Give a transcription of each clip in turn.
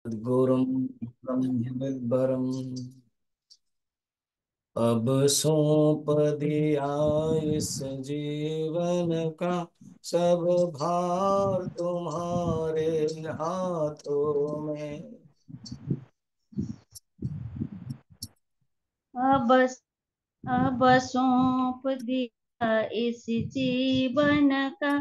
सद्गुरुं ब्रह्मविद्वरम् अब सौंप दिया इस जीवन का सब भार तुम्हारे हाथों में। अब अब सौंप दिया इस जीवन का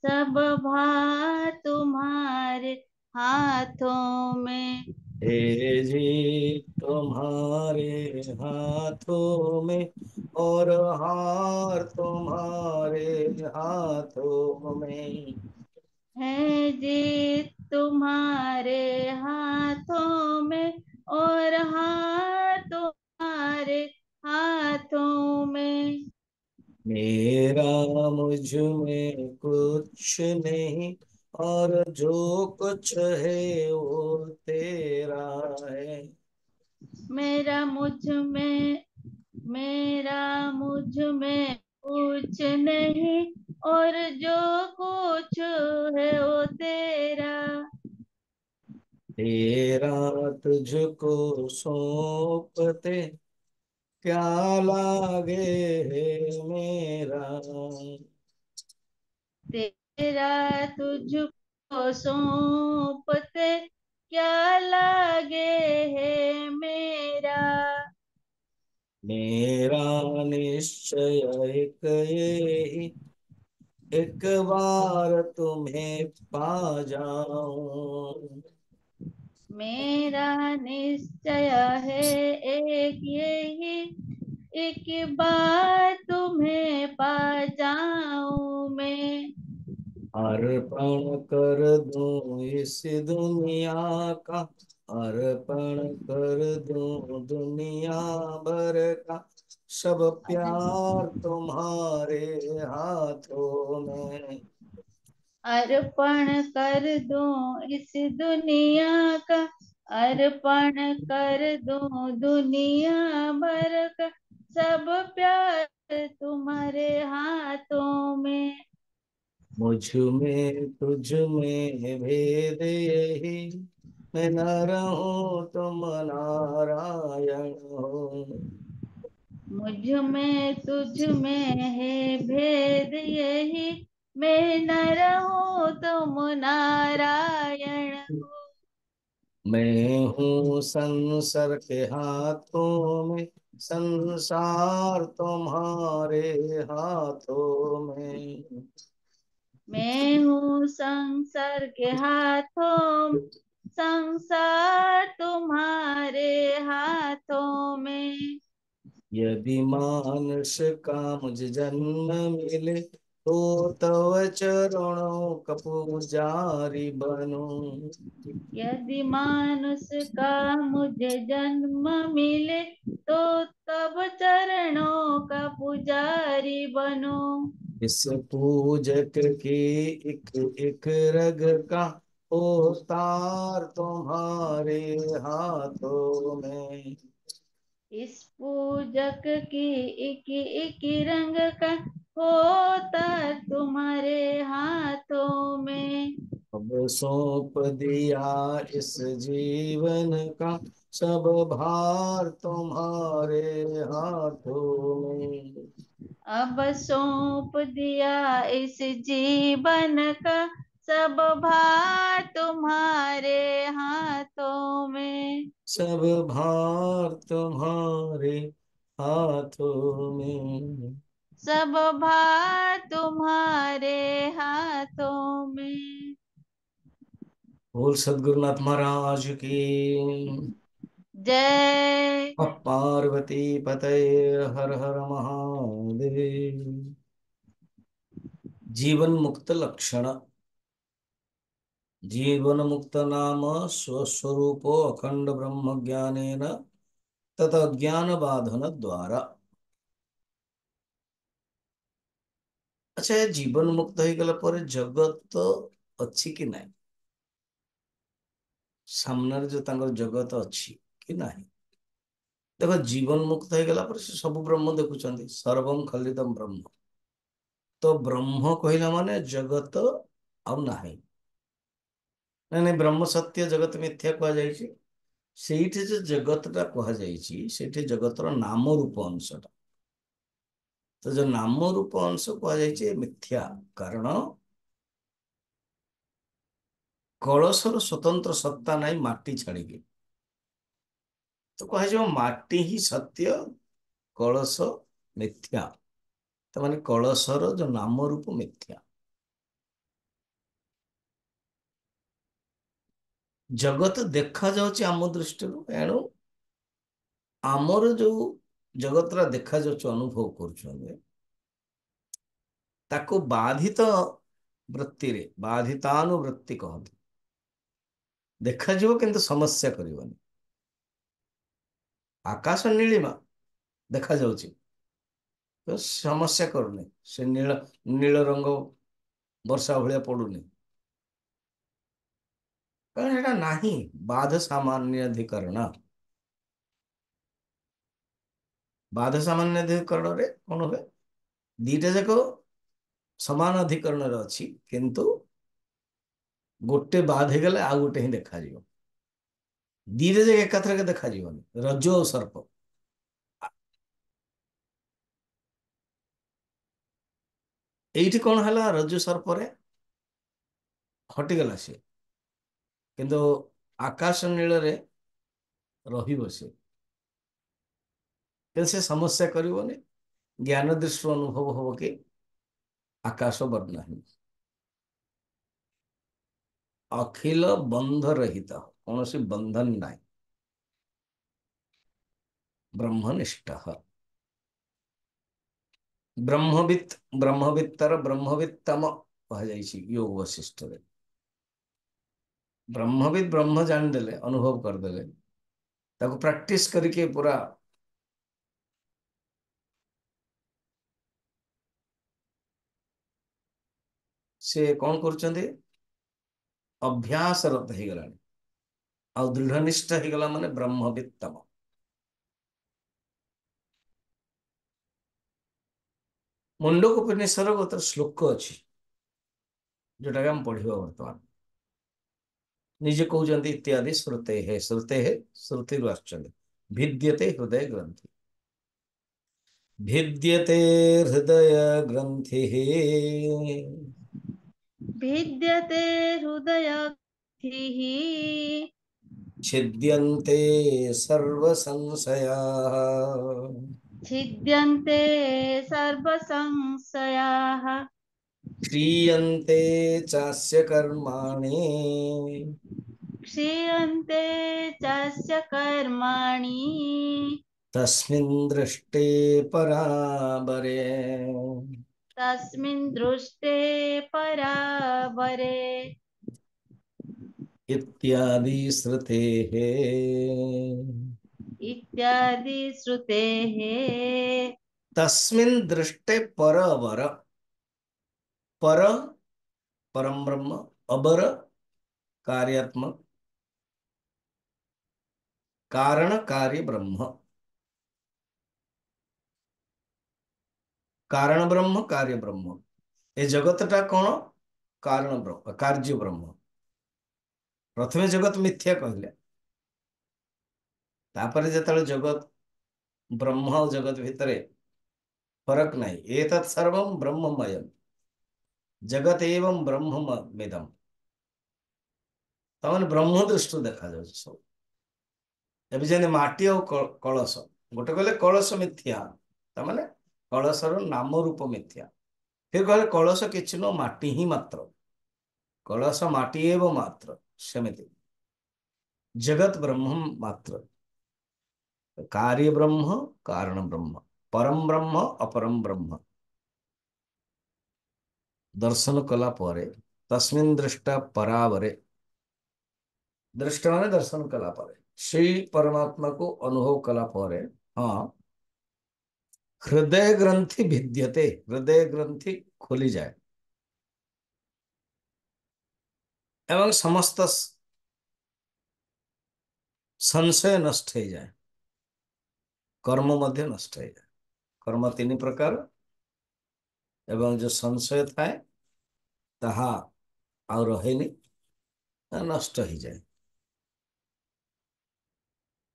सब भार तुम्हारे हाथों में। हे जी तुम्हारे हाथों में और हार तुम्हारे हाथों में। है जीत तुम्हारे हाथों में और हार तुम्हारे हाथों में। मेरा मुझ में कुछ नहीं और जो कुछ है वो तेरा है। मेरा मुझ में कुछ नहीं और जो कुछ है वो तेरा। तेरा तुझको सौंपते क्या लागे है मेरा। तेरा तुझको सौंपते क्या लागे है मेरा। मेरा निश्चय एक ये एक बार तुम्हें पा जाऊं। मेरा निश्चय है एक यही, एक बार तुम्हें पा जाऊं मैं। अर्पण कर दूं इस दुनिया का, अर्पण कर दूं दुनिया भर का सब प्यार तुम्हारे हाथों में। अर्पण कर दूं इस दुनिया का, अर्पण कर दूं दुनिया भर का सब प्यार तुम्हारे हाथों में। मुझ में तुझ में भेद यही, मैं नर हूँ तुम नारायण हो। मुझ में तुझ में है भेद यही, मैं नर हूँ तुम नारायण हो। मैं हूँ संसार के हाथों में, संसार तुम्हारे हाथों में। मैं हूँ संसार के हाथों, संसार तुम्हारे हाथों में। यदि मानुष का मुझे जन्म मिले तो तव चरणों का पुजारी बनूं। यदि मानुष का मुझे जन्म मिले तो तब चरणों का पुजारी बनो। इस पूजक की एक एक रग का उतार तुम्हारे हाथों में। इस पूजक की एक एक रंग का होता तुम्हारे हाथों में। अब सौंप दिया इस जीवन का सब भार तुम्हारे हाथों में। अब सौंप दिया इस जीवन का सब भार तुम्हारे हाथों में। सब भार तुम्हारे हाथों में। सब भार तुम्हारे हाथों में। बोल सदगुरुनाथ महाराज की। जय। पार्वती पतये हर हर महादेव। जीवन मुक्त लक्षण। जीवन मुक्त नाम स्वस्वरूपो अखंड ब्रह्म ज्ञानेन तथा ज्ञान बाधन द्वारा। अच्छा, ये जीवन मुक्त हो गला पर जगत अच्छी कि नहीं, सामने जो तांगर जगत अच्छी कि नहीं। देखो, जीवन मुक्त हो गला पर से सब ब्रह्म देखुଛନ୍ତି, सर्वम खलिदम ब्रह्म। तो ब्रह्म कहला माने जगत ଆଉ ନାହିଁ। ନାଇଁ ନାଇଁ, ବ୍ରହ୍ମ ସତ୍ୟ ଜଗତ ମିଥ୍ୟା କୁହାଯାଇଛି। ସେଇଠି ଯୋଉ ଜଗତଟା କୁହାଯାଇଛି ସେଇଠି ଜଗତର ନାମ ରୂପ ଅଂଶଟା। ତ ଯୋଉ ନାମ ରୂପ ଅଂଶ କୁହାଯାଇଛି ଏ ମିଥ୍ୟା। କାରଣ କଳସର ସ୍ୱତନ୍ତ୍ର ସତ୍ତା ନାହିଁ ମାଟି ଛାଡିକି। ତ କୁହାଯିବ ମାଟି ହିଁ ସତ୍ୟ, କଳସ ମିଥ୍ୟା। ତାମାନେ କଳସର ଯୋଉ ନାମ ରୂପ ମିଥ୍ୟା। ଜଗତ ଦେଖାଯାଉଛି ଆମ ଦୃଷ୍ଟିରୁ, ଏଣୁ ଆମର ଯୋଉ ଜଗତଟା ଦେଖାଯାଉଛି ଅନୁଭବ କରୁଛନ୍ତି ତାକୁ ବାଧିତ ବୃତ୍ତିରେ, ବାଧିତାନୁବୃତ୍ତି କହନ୍ତି। ଦେଖାଯିବ କିନ୍ତୁ ସମସ୍ୟା କରିବନି। ଆକାଶ ନୀଳିମା ଦେଖାଯାଉଛି ତ ସମସ୍ୟା କରୁନି। ସେ ନୀଳ ନୀଳ ରଙ୍ଗ ବର୍ଷା ଭଳିଆ ପଡୁନି, କାରଣ ଏଟା ନାହିଁ। ବାଧ ସାମାନ୍ୟାଧିକରଣ। ବାଧ ସାମାନ୍ୟାଧିକରଣରେ କଣ ହୁଏ, ଦିଟା ଯାକ ସମାନ ଅଧିକରଣରେ ଅଛି, କିନ୍ତୁ ଗୋଟେ ବାଦ ହେଇଗଲେ ଆଉ ଗୋଟେ ହିଁ ଦେଖାଯିବ। ଦିଟା ଯାକ ଏକାଥରକେ ଦେଖାଯିବନି। ରଜ୍ଜୁ ଆଉ ସର୍ପ, ଏଇଠି କଣ ହେଲା, ରଜ୍ଜୁ ସର୍ପରେ ହଟିଗଲା ସିଏ, କିନ୍ତୁ ଆକାଶ ନୀଳରେ ରହିବ ସେ। କିନ୍ତୁ ସେ ସମସ୍ୟା କରିବନି। ଜ୍ଞାନ ଦୃଷ୍ଟିରୁ ଅନୁଭବ ହବ କି ଆକାଶ ବର୍ଣ୍ଣହୀନ, ଅଖିଲ ବନ୍ଧ ରହିତ, କୌଣସି ବନ୍ଧନ ନାହିଁ, ବ୍ରହ୍ମନିଷ୍ଠ। ବ୍ରହ୍ମବିତ୍, ବ୍ରହ୍ମବିତ୍ତର ବ୍ରହ୍ମବିତ୍ତମ କୁହାଯାଇଛି ଯୋଗ ବଶିଷ୍ଠରେ। ବ୍ରହ୍ମବିତ୍ ବ୍ରହ୍ମ ଜାଣିଦେଲେ, ଅନୁଭବ କରିଦେଲେ, ତାକୁ ପ୍ରାକ୍ଟିସ କରିକି ପୁରା ସେ କଣ କରୁଛନ୍ତି, ଅଭ୍ୟାସରତ ହେଇଗଲାଣି, ଆଉ ଦୃଢ ନିଷ୍ଠ ହେଇଗଲା ମାନେ ବ୍ରହ୍ମବିତ୍ତମ। ମୁଣ୍ଡକ ଉପନିଷଦର ଗୋଟେ ଶ୍ଲୋକ ଅଛି ଯୋଉଟାକି ଆମେ ପଢିବା ବର୍ତ୍ତମାନ। ନିଜେ କହୁଛନ୍ତି ଇତ୍ୟାଦି ଶ୍ରୁତେ ହେ, ଶ୍ରୁତେ ହେ ଶ୍ରୁତିରୁ ଆସୁଛନ୍ତି। ଭିଦ୍ୟତେ ହୃଦୟ ଗ୍ରନ୍ଥି, भिद्यते हृदय ग्रंथि। भिद्यते हृदयग्रन्थिः। छिद्यन्ते सर्व संशयाः। छिद्यन्ते सर्वसंशयाः। क्षीयन्ते चास्य कर्माणि क्षीयन्ते चास्य कर्माणि तस्मिन् दृष्टे परावरे। तस्मिन् दृष्टे परावरे। इत्यादि श्रुतेः इत्यादि श्रुतेः। तस्मिन् दृष्टे परवर। पर परम ब्रह्म, अबर कार्यात्मक, कारण कार्य ब्रह्म। कारण ब्रह्म कार्य ब्रह्म, ए जगतटा कौन, कारण ब्रह्म कार्य ब्रह्म। प्रथमे जगत मिथ्या कहले, तापर जेतବେଳେ जगत ब्रह्म और जगत भितर फरक नहीं, एतत् सर्वं ब्रह्ममयम्, जगत एवं ब्रह्ममिदम्। ताମାନେ ब्रह्म दृष्टि देखा जाଉଛି सब। ଏବେ ଯେମିତି ମାଟି ଆଉ କଳସ, ଗୋଟେ କହିଲେ କଳସ ମିଥ୍ୟା, ତାମାନେ କଳସର ନାମ ରୂପ ମିଥ୍ୟା। ଫିର କହିଲେ କଳସ କିଛି ନୁହଁ, ମାଟି ହିଁ ମାତ୍ର। କଳସ ମାଟି ଏବଂ ମାତ୍ର, ସେମିତି जगत ब्रह्म मात्र। कार्य ब्रह्म, कारण ब्रह्म, परम ब्रह्म, अपरम ब्रह्म दर्शन कला परे तस्मिन् दृष्टा परावरे। दृष्टा माने दर्शन कला परे, श्री परमात्मा को अनुभव कला परे, हाँ, हृदय ग्रंथि भिद्यते, हृदय ग्रंथि खोली जाए एवं समस्त संशय नष्ट हो जाए, कर्म मध्य नष्ट हो जाए। कर्म तीन प्रकार, एवं जो संशय थाए ताहा ଆଉ ରହେନି। ନଷ୍ଟ ହେଇଯାଏ।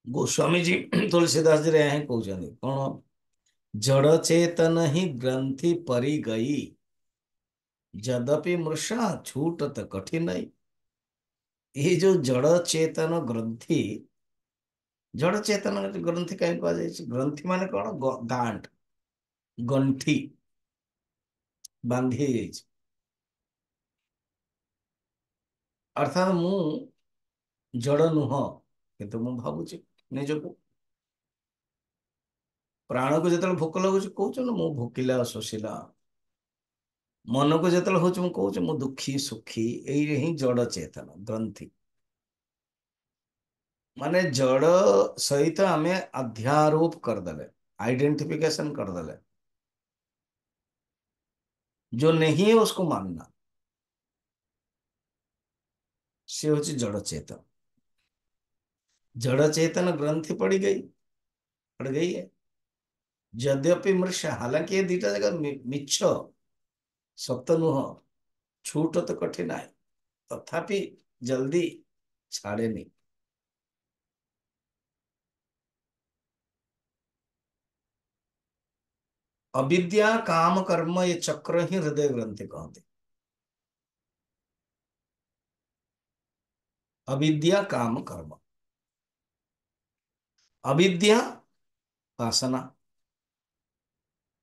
ଗୋସ୍ୱାମୀ जी तुलसीदास जी यहाँ कौन कौन जड़ चेतन ही ग्रंथि परी गई यद्यपि मृषा छूटत कठिनाई। ये जो जड़ चेतन ग्रंथि, जड़ चेतन ग्रंथि कहीं कहुଯାଇଛି, ग्रंथि माने कौन गांठ गंठी बांधी ହେଇଯାଇଛି। अर्थात मु जड़ नुह किंतु मु भावुची निजକୁ। प्राणକୁ ଯେତେବେଳେ ଭୋକ ଲାଗୁଛି କହୁଛୁ ନା ମୁଁ ଭୋକିଲା ଶୋଷିଲା। ମନକୁ ଯେତେବେଳେ ହଉଛି ମୁଁ କହୁଛି ମୁଁ ଦୁଃଖୀ ସୁଖୀ। ଏଇରେ ହିଁ ଜଡ଼ ଚେତନ ଗ୍ରନ୍ଥି। ମାନେ जड़ सहित आमे अध्यारोप करदेले, आइडेंटिफिकेशन करदेले। जो नहीं है उसको मानना, से होची जड़ चेतन। जड़ चेतन ग्रंथि पड़ गई है। यद्यपि मृषा, हालांकि ये दीटा जगह मिछ सत्य नुह, छूट तो कठिन है, तथापि जल्दी छाड़े नहीं। अविद्या काम कर्म ये चक्र ही हृदय ग्रंथि कहते। अविद्या काम कर्म, अविद्या वासना,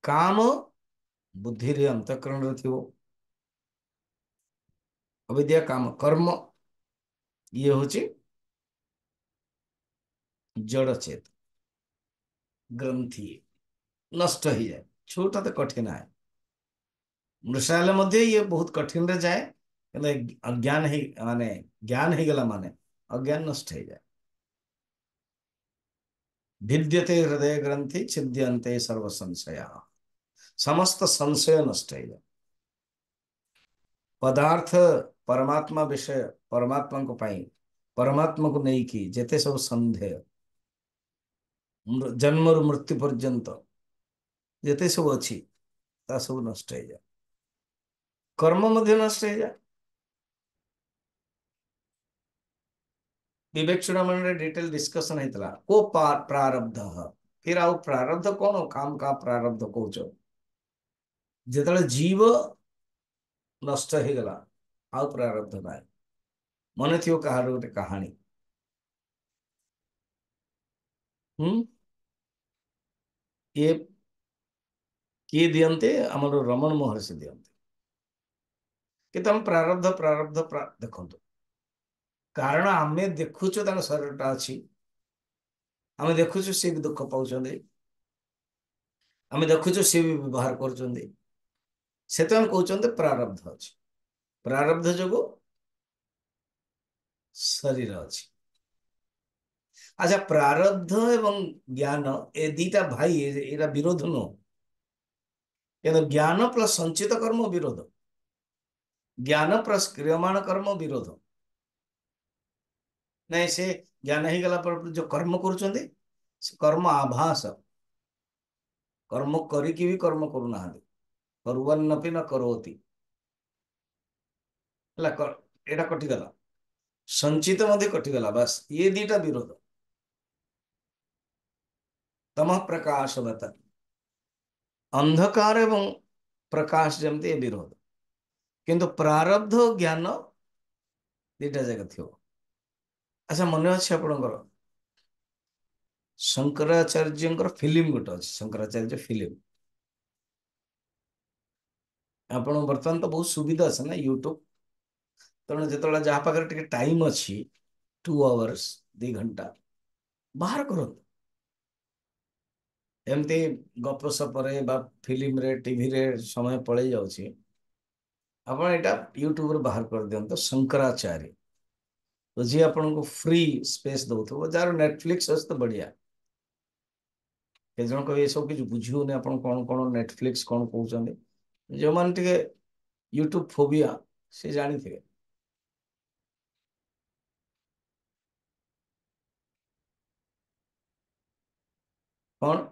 काम बुद्धि रे अंतःकरण रे थिवो। अविद्या काम कर्म ये होची जड़ चेत ग्रंथि नष्ट ही जाए, छोटा तो कठिन है। मृषाले मध्य ये बहुत कठिन रे जाए, अज्ञान ही माने ज्ञान ही गला माने अज्ञान नष्ट ही जाए। भिद्यते हृदय ग्रंथि छिद्यन्ते सर्व संशया, समस्त संशय नष्ट ही जाए। पदार्थ परमात्मा विषय, परमात्मा को पाई, परमात्मा को नहीं की जेते सब संदेह, जन्म रु मृत्यु पर्यंत जेते सब अच्छी ता सब नष्ट हो जाए। कर्म मध्य नष्ट हो जाए। विवेक चूड़ामणि रे डिटेल डिस्कशन होता को प्रारब्ध, फिर आउ प्रारब्ध कौन काम का प्रारब्ध कौच जिते जीव नष्ट हो गला आउ प्रारब्ध ना। मन थी कहार गोटे कहानी, ये किए दियंते आमर रमण महर्षि दियंते कि तुम प्रारब्ध प्रारब्ध देखो, कारण आमे देखुचु शरीर टा अच्छी, आम देखुचु सी भी दुख पाँच, आम देखुचु सी भी व्यवहार कर कहते प्रारब्ध अच्छी, प्रारब्ध जो शरीर अच्छी। अच्छा, प्रारब्ध एवं ज्ञान ए दीटा भाई एरा विरोध नुह, कि ज्ञान प्लस संचित कर्म विरोध, ज्ञान प्लस क्रियमाण कर्म विरोध नहीं। से ज्ञान ही गला पर जो कर्म कर कर्म आभास, कर्म करिकी भी कर्म करूना, करवन्नपि न करोति, एटा कटिगला, संचित मध्य कटिगला, बस ये दीटा विरोध। तम प्रकाश बता, अंधकार एवं प्रकाश जमती ये विरोध, किंतु प्रारब्ध ज्ञान दीटा जगह थी। अच्छा, मन अच्छे आपणकर शंकराचार्य फिल्म गोटे अच्छे, शंकराचार्य फिल्म आप बर्तमान तो बहुत सुविधा अच्छे ना यूट्यूब, तेणु जो जहाँ पाखे टाइम अच्छी 2 आवर्स 2 घंटा बाहर करो, एमती गप सपरे बा फिल्म रे टीवी रे समय पड़े जाऊँगी, आप यूट्यूब रे बाहर कर दिंतु शंकराचार्य, तो जी आपन को फ्री स्पेस दो जार नेटफ्लिक्स अच्छे तो बढ़िया। के जन कह सब किसी बुझे आप कौन कौन नेटफ्लिक्स कौन कहते, जो मैंने यूट्यूब फोबिया से जानी थे कौन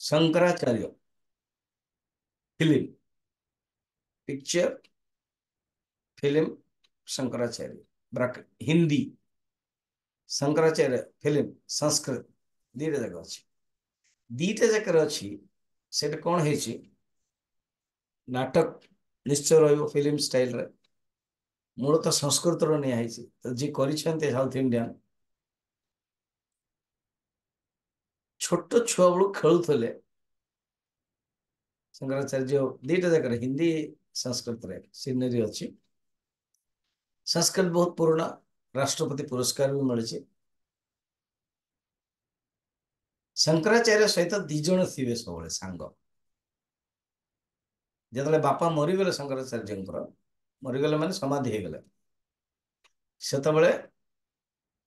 Shankaracharya film picture film Shankaracharya, bracket Hindi Shankaracharya film Sanskrit, दीटा जाक अच्छी। दीटा जाकर अच्छी सेटा कौन है नाटक निश्चय फिल्म स्टाइल रे मूलतः संस्कृत निआई तो जी कर साउथ इंडियन छोट छुआ बेलू खेलुले शंकराचार्य दीटा जाकर हिंदी संस्कृत रे सिनेरी अच्छी। संस्कृत बहुत पुराना, राष्ट्रपति पुरस्कार भी मिली। शंकराचार्य सहित दिज थे सब सांग जो बापा मरीगले शंकराचार्य मरीगले माने समाधि हो गले से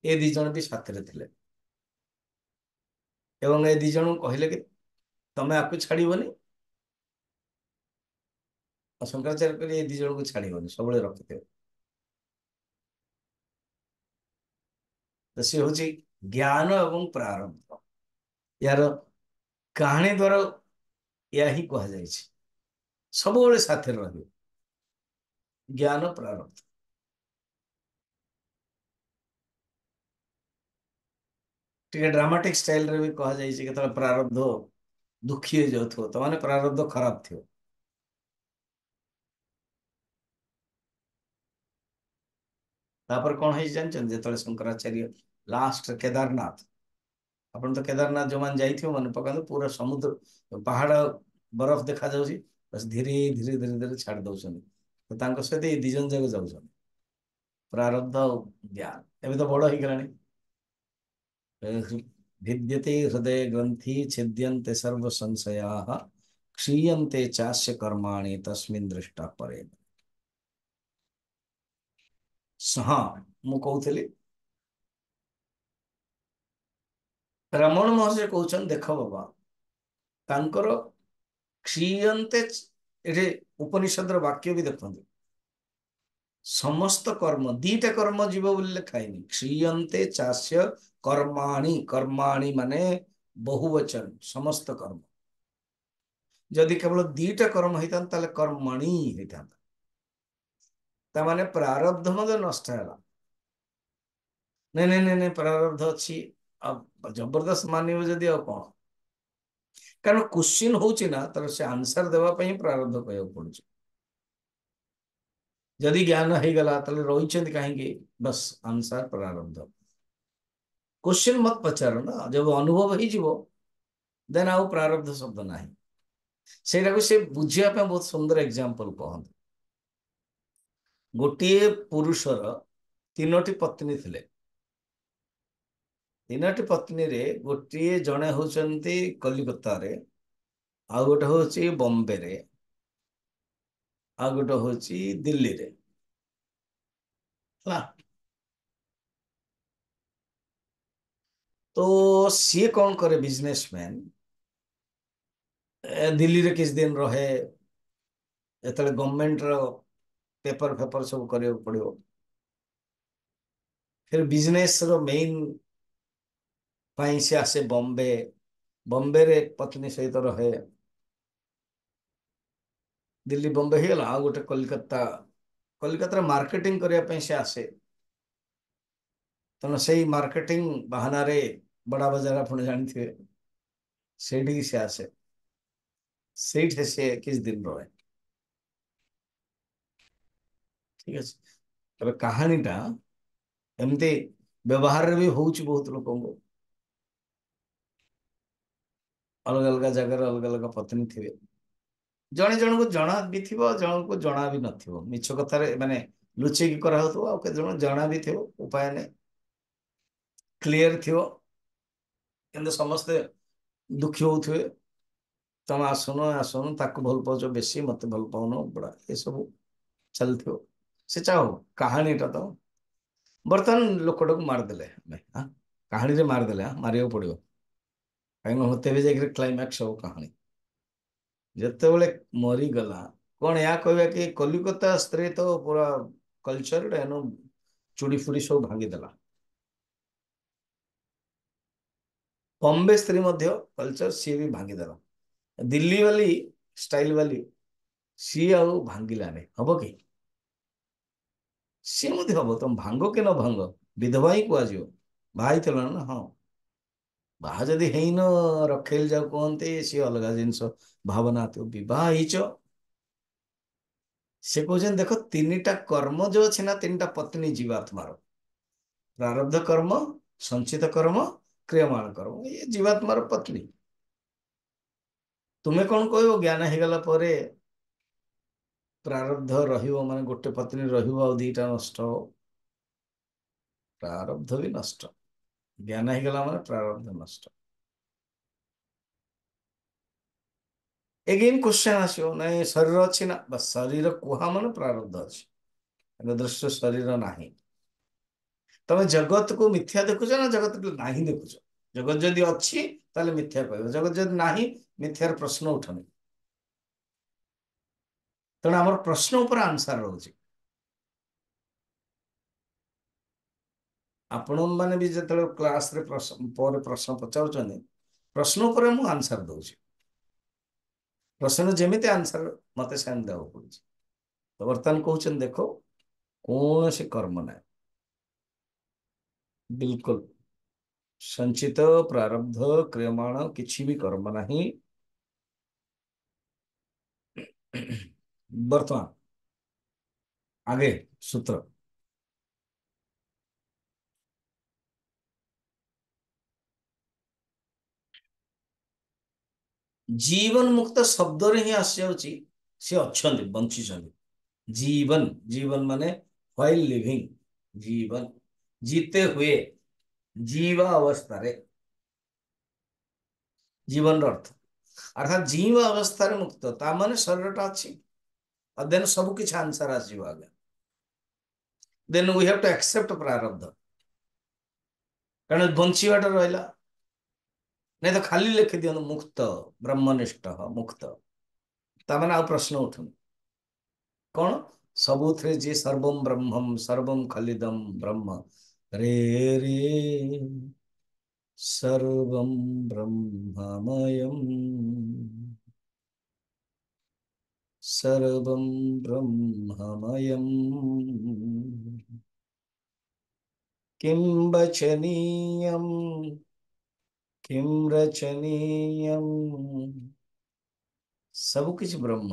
ये दिज भी साथी थे एवं ए दिज कहले कि तमें आपको छाड़बनी और शंकराचार्य कहले ये दिज को छाड़बनी सब रखिथे। तो सी हूँ ज्ञान एवं प्रारब्ध यार कहानी द्वारा या ही कह जाए सब साथी रही ज्ञान प्रारब्ध। टे ड्रामाटिक स्टाइल रे भी कह जाए प्रारब्ध दुखी हो जाऊ तो माने प्रारब्ध खराब थी। तापर कौन है जानते जो शंकराचार्य लास्ट केदारनाथ अपन तो केदारनाथ जो मैंने जाइए मन पका पूरा समुद्र पहाड़ बरफ देखा जाऊँगी बस धीरे धीरे धीरे धीरे छाड़ दौरान तो सहित ये दिजन जाक जाऊँ प्रारब्ध और ज्ञान एवं तो बड़ हो गलानी भिद्यते हृदय ग्रंथि छिद्यन्ते सर्व संशया क्षीयन्ते चास्य कर्माणि तस्मिन् दृष्टा परे। हाँ मु कहूली रमण महर्षि कहते देख बाबा तांकर क्षीयन्ते ये उपनिषद वाक्य भी देखते समस्त कर्म दीटा कर्म जीव बोली लिखाई क्षीयन्ते चास्य कर्माणि कर्माणि माने बहुवचन समस्त कर्म जदि केवल दीटा कर्म होता कर्मणि होता माने प्रारब्ध मत नष्ट है नहीं नहीं नहीं नहीं प्रारब्ध अच्छी अब जबरदस्त मानव जदि कौन कारण क्वेश्चन होना तर से आंसर देवाई प्रारब्ध कह पड़े जदि ज्ञान हो गला रही कहीं बस आंसर प्रारब्ध क्वेश्चन मत पचार ना जब अनुभव हो देन आउ प्रारब्ध शब्द ना से बुझापी बहुत सुंदर एग्जांपल कहते गोटे पुरुषर तीनोटी पत्नी थिले तीनोटी पत्नी रे गोटे जड़े होचंती कलिकता रे आ गोटे होची बॉम्बे रे आ गोटे होची दिल्ली रे ला तो सी कौन करे बिजनेसमैन दिल्ली रे किस दिन रहे एतले गवर्नमेंट रो पेपर पेपर सब करियो पड़ियो फिर बिजनेस रो मेन पाई से आसे बॉम्बे बॉम्बे रे पत्नी सहित रहे दिल्ली बॉम्बे ही गला आ गोटे कलकत्ता कलकत्ता मार्केटिंग करने से आसे तेना से मार्केटिंग बहाना रे बड़ा बाजार आप जानी थे से आसे से किस दिन रहे ठीक है। तबे कहानीटा एमती व्यवहार भी होउच बहुत लोक अलग अलग जगह अलग अलग पत्नी थे जड़े जन को जना भी थी जन को जना भी नथिबो मिछ कथार माने लुचेकी करा होतो आ के जन जना भी थो उपाय नहीं क्लियर थो कि समस्ते दुखी होते तुम आसुन आसुन ताक भल पाच बेसी मत भल पाउन बड़ा ये सब चलते से चाहो कहानीटा तो बर्तमान लोकटा को मारदेले हाँ कहानी रे मारदेले हाँ मारिया पड़ो कहीं होते भी जाकर क्लाइमैक्स हो कहानी जिते बड़े मरीगला कौन या कह कि कलिकता स्त्री तो पूरा कल्चर एनु चूड़ी फुड़ी सब भांगीदेला बॉम्बे स्त्री कल्चर सी भी भांगीदेला दिल्ली वाली स्टाइल वाली सी आउ भांगिलानी हम कि ସିଏ ମଧ୍ୟ ହବ, ତମ ଭାଙ୍ଗ କି ନ ଭାଙ୍ଗ, ବିଧବା ହିଁ କୁହାଯିବ। ବାହା ହେଇଥିଲ ନା, ହଁ। ବାହା ଯଦି ହେଇନ, ରଖେଇଲ ଯାଉ କୁହନ୍ତି, ସିଏ ଅଲଗା ଜିନିଷ। ଭାବନା ତୁ ବିବାହ ହେଇଛ। ସେ କହୁଛନ୍ତି ଦେଖ, ତିନିଟା କର୍ମ ଯୋଉ ଅଛି ନା, ତିନିଟା ପତ୍ନୀ ଜୀବାତ୍ମାର। ପ୍ରାରବ୍ଧ କର୍ମ, ସଞ୍ଚିତ କର୍ମ, କ୍ରିୟମାଣ କର୍ମ, ଇଏ ଜୀବାତ୍ମାର ପତ୍ନୀ। ତୁମେ କଣ କହିବ, ଜ୍ଞାନ ହେଇଗଲା ପରେ ପ୍ରାରବ୍ଧ ରହିବ, ମାନେ ଗୋଟେ ପତ୍ନୀ ରହିବ ଆଉ ଦିଟା ନଷ୍ଟ ହବ। ପ୍ରାରବ୍ଧ ବି ନଷ୍ଟ, ଜ୍ଞାନ ହେଇଗଲା ମାନେ ପ୍ରାରବ୍ଧ ନଷ୍ଟ। ଏଗେନ୍ କ୍ୱେଶ୍ଚନ ଆସିବ, ନାଇଁ ଶରୀର ଅଛି ନା, ବା ଶରୀର କୁହା ମାନେ ପ୍ରାରବ୍ଧ ଅଛି, ଏବେ ଦୃଶ୍ୟ ଶରୀର ନାହିଁ। ତମେ ଜଗତକୁ ମିଥ୍ୟା ଦେଖୁଛ ନା ଜଗତ ନାହିଁ ଦେଖୁଛ? ଜଗତ ଯଦି ଅଛି ତାହେଲେ ମିଥ୍ୟା କହିବ, ଜଗତ ଯଦି ନାହିଁ ମିଥ୍ୟାର ପ୍ରଶ୍ନ ଉଠୁନି। ତେଣୁ ଆମର ପ୍ରଶ୍ନ ଉପରେ ଆନ୍ସର ରହୁଛି। ଆପଣ ମାନେ ବି ଯେତେବେଳେ କ୍ଲାସରେ ପରେ ପ୍ରଶ୍ନ ପଚାରୁଛନ୍ତି, ପ୍ରଶ୍ନ ଉପରେ ମୁଁ ଆନ୍ସର ଦଉଛି। ପ୍ରଶ୍ନ ଯେମିତି ଆନ୍ସର ମତେ ସେମିତି ଦେବାକୁ ପଡୁଛି। ତ ବର୍ତ୍ତମାନ କହୁଛନ୍ତି ଦେଖ, କୌଣସି କର୍ମ ନାହିଁ, ବିଲକୁଲ ସଞ୍ଚିତ ପ୍ରାରବ୍ଧ କ୍ରିୟମାଣ କିଛି ବି କର୍ମ ନାହିଁ। ବର୍ତ୍ତମାନ ଆगे सूत्र, ଜୀବନ ମୁକ୍ତ ଶବ୍ଦରେ ହିଁ ଆସିଯାଉଛି, ସେ ଅଛନ୍ତି, ବଞ୍ଚିଛନ୍ତି। ଜୀବନ, ଜୀବନ ମାନେ while living, ଜୀବନ जीते हुए, जीवा अवस्थाରେ, ଜୀବନର ଅର୍ଥ ଅର୍ଥାତ ଜୀବା ଅବସ୍ଥାରେ ମୁକ୍ତ, ତା ମାନେ ଶରୀରଟା ଅଛି। ଆଉ ଦେନ ସବୁ କିଛି ଆନ୍ସର ଆସିବ ଆଜ୍ଞା। ଦେନ वी हैव टू एक्सेप्ट ପ୍ରାରବ୍ଧ, କାରଣ ବଞ୍ଚିବାଟା ରହିଲା। ନାଇଁ ତ ଖାଲି ଲେଖିଦିଅନ୍ତୁ ମୁକ୍ତ, ବ୍ରହ୍ମନିଷ୍ଠ ମୁକ୍ତ, ତାମାନେ ଆଉ ପ୍ରଶ୍ନ ଉଠୁନି। କଣ? ସବୁଥିରେ ଯିଏ ସର୍ବମ୍ ବ୍ରହ୍ମମ୍ ସର୍ବମ୍ ଖଲିଦମ୍ ବ୍ରହ୍ମ, ରେ ରେ सर्वं ब्रह्ममयम्, सर्वं ब्रह्ममयम्, किं वचनीयं, किं रचनीयम्, ସବୁ କିଛି ବ୍ରହ୍ମ।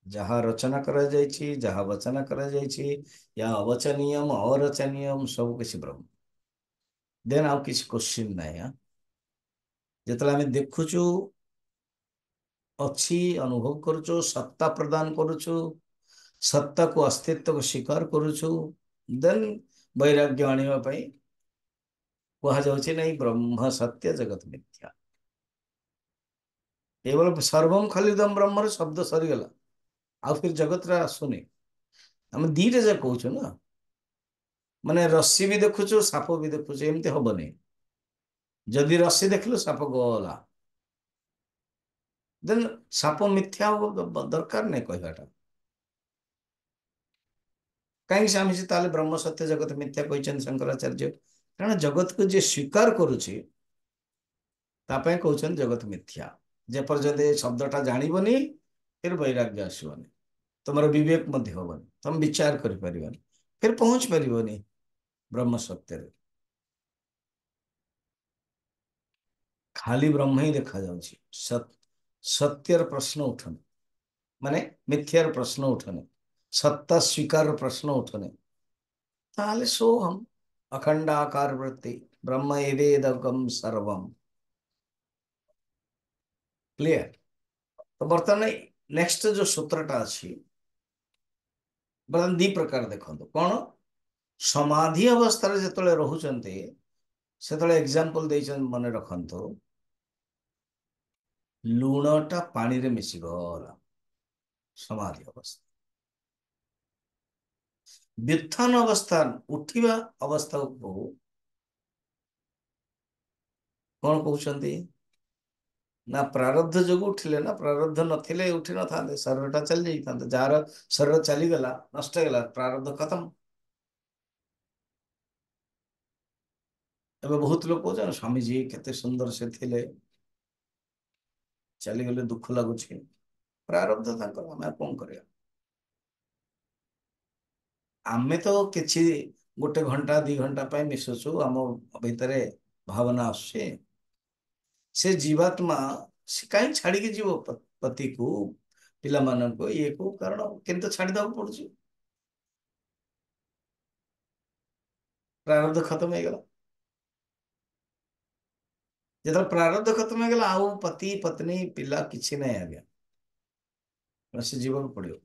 ଯାହା ରଚନା କରାଯାଇଛି, ଯାହା ବଚନା କରାଯାଇଛି, ୟା ଅବଚନୀୟମ୍ ଅରଚନୀୟମ୍, ସବୁ କିଛି ବ୍ରହ୍ମ। ଦେନ୍ ଆଉ କିଛି କୋଶ୍ଚିନ୍ ନାହିଁ। ଯେତେବେଳେ ଆମେ ଦେଖୁଛୁ, ଅଛି, ଅନୁଭବ କରୁଛୁ, ସତ୍ତା ପ୍ରଦାନ କରୁଛୁ, ସତ୍ତାକୁ ଅସ୍ତିତ୍ୱକୁ ସ୍ୱୀକାର କରୁଛୁ, ଦେନ୍ ବୈରାଗ୍ୟ ଆଣିବା ପାଇଁ କୁହାଯାଉଛି ନାଇଁ ବ୍ରହ୍ମ ସତ୍ୟ ଜଗତ ମିଥ୍ୟା। କେବଳ ସର୍ବମ୍ ଖଲିଦମ୍ ବ୍ରହ୍ମର ଶବ୍ଦ ସରିଗଲା, ଆଉ ଫିର ଜଗତରେ ଆସୁନି। ଆମେ ଦିଟା ଯାକ କହୁଛୁ ନା, ମାନେ ରଶ୍ମି ବି ଦେଖୁଛୁ, ସାପ ବି ଦେଖୁଛୁ, ଏମିତି ହବନି। ଯଦି ରଶ୍ମି ଦେଖିଲୁ ସାପ ଗଲା, ଦେନ୍ ସାପ ମିଥ୍ୟା ହବ, ଦରକାର ନାହିଁ କହିବାଟା। କାହିଁକି ସ୍ୱାମୀଜୀ ତାହେଲେ ବ୍ରହ୍ମ ସତ୍ୟ ଜଗତ ମିଥ୍ୟା କହିଛନ୍ତି ଶଙ୍କରାଚାର୍ଯ୍ୟ? କାରଣ ଜଗତକୁ ଯିଏ ସ୍ୱୀକାର କରୁଛି, ତା ପାଇଁ କହୁଛନ୍ତି ଜଗତ ମିଥ୍ୟା। ଯେପର୍ଯ୍ୟନ୍ତ ଏ ଶବ୍ଦଟା ଜାଣିବନି, ଫିର ବୈରାଗ୍ୟ ଆସିବନି, ତମର ବିବେକ ମଧ୍ୟ ହବନି, ତମେ ବିଚାର କରିପାରିବନି, ଫିର ପହଞ୍ଚି ପାରିବନି ବ୍ରହ୍ମ ସତ୍ୟରେ। ଖାଲି ବ୍ରହ୍ମ ହିଁ ଦେଖାଯାଉଛି, ସତ୍ୟର ପ୍ରଶ୍ନ ଉଠୁନି, ମାନେ ମିଥ୍ୟାର ପ୍ରଶ୍ନ ଉଠୁନି, ସତ୍ତା ସ୍ୱୀକାର ପ୍ରଶ୍ନ ଉଠୁନି। ताले सोहम अखंडाकार वृत्ति ब्रह्म एवेदगम सर्वम। क्लियर? तो बर्तमान नेक्स्ट जो सूत्रटा अच्छी, बर्तमान दी प्रकार देखो कौन, समाधि अवस्था जो रोचते से एग्जांपल देइछन मन रखंतो, लुणटा पानी रे मिसी गला, समाधि अवस्था। व्युत्थान अवस्था, उठिबा अवस्था को कौन कहउछंती ना, प्रारब्ध जो उठिले ना, प्रारब्ध नथिले उठी न था, शरीरटा चली जाइए, जार शरीर चलीगला, नष्ट होगा, प्रारब्ध खत्म। एबे बहुत लोग कहते स्वामी जी केते सुंदर से थिले, चलीगले दुख लगुच, प्रारब्ध तांकर, आमे कौन करिया। ଆମେ ତ କିଛି ଗୋଟେ ଘଣ୍ଟା 2 ଘଣ୍ଟା ପାଇଁ ମିଶୁଛୁ, ଆମ ଭିତରେ ଭାବନା ଆସୁଛି। ସେ ଜୀବାତ୍ମା ସେ କାହିଁ ଛାଡିକି ଯିବ ପତିକୁ, ପିଲାମାନଙ୍କୁ, ଇଏକୁ? କାରଣ କିନ୍ତୁ ଛାଡିଦବାକୁ ପଡୁଛି, ପ୍ରାରବ୍ଧ ଖତମ ହେଇଗଲା। ଯେତେବେଳେ ପ୍ରାରବ୍ଧ ଖତମ ହେଇଗଲା, ଆଉ ପତି ପତ୍ନୀ ପିଲା କିଛି ନାହିଁ ଆଜ୍ଞା, ସେ ଯିବାକୁ ପଡିବ।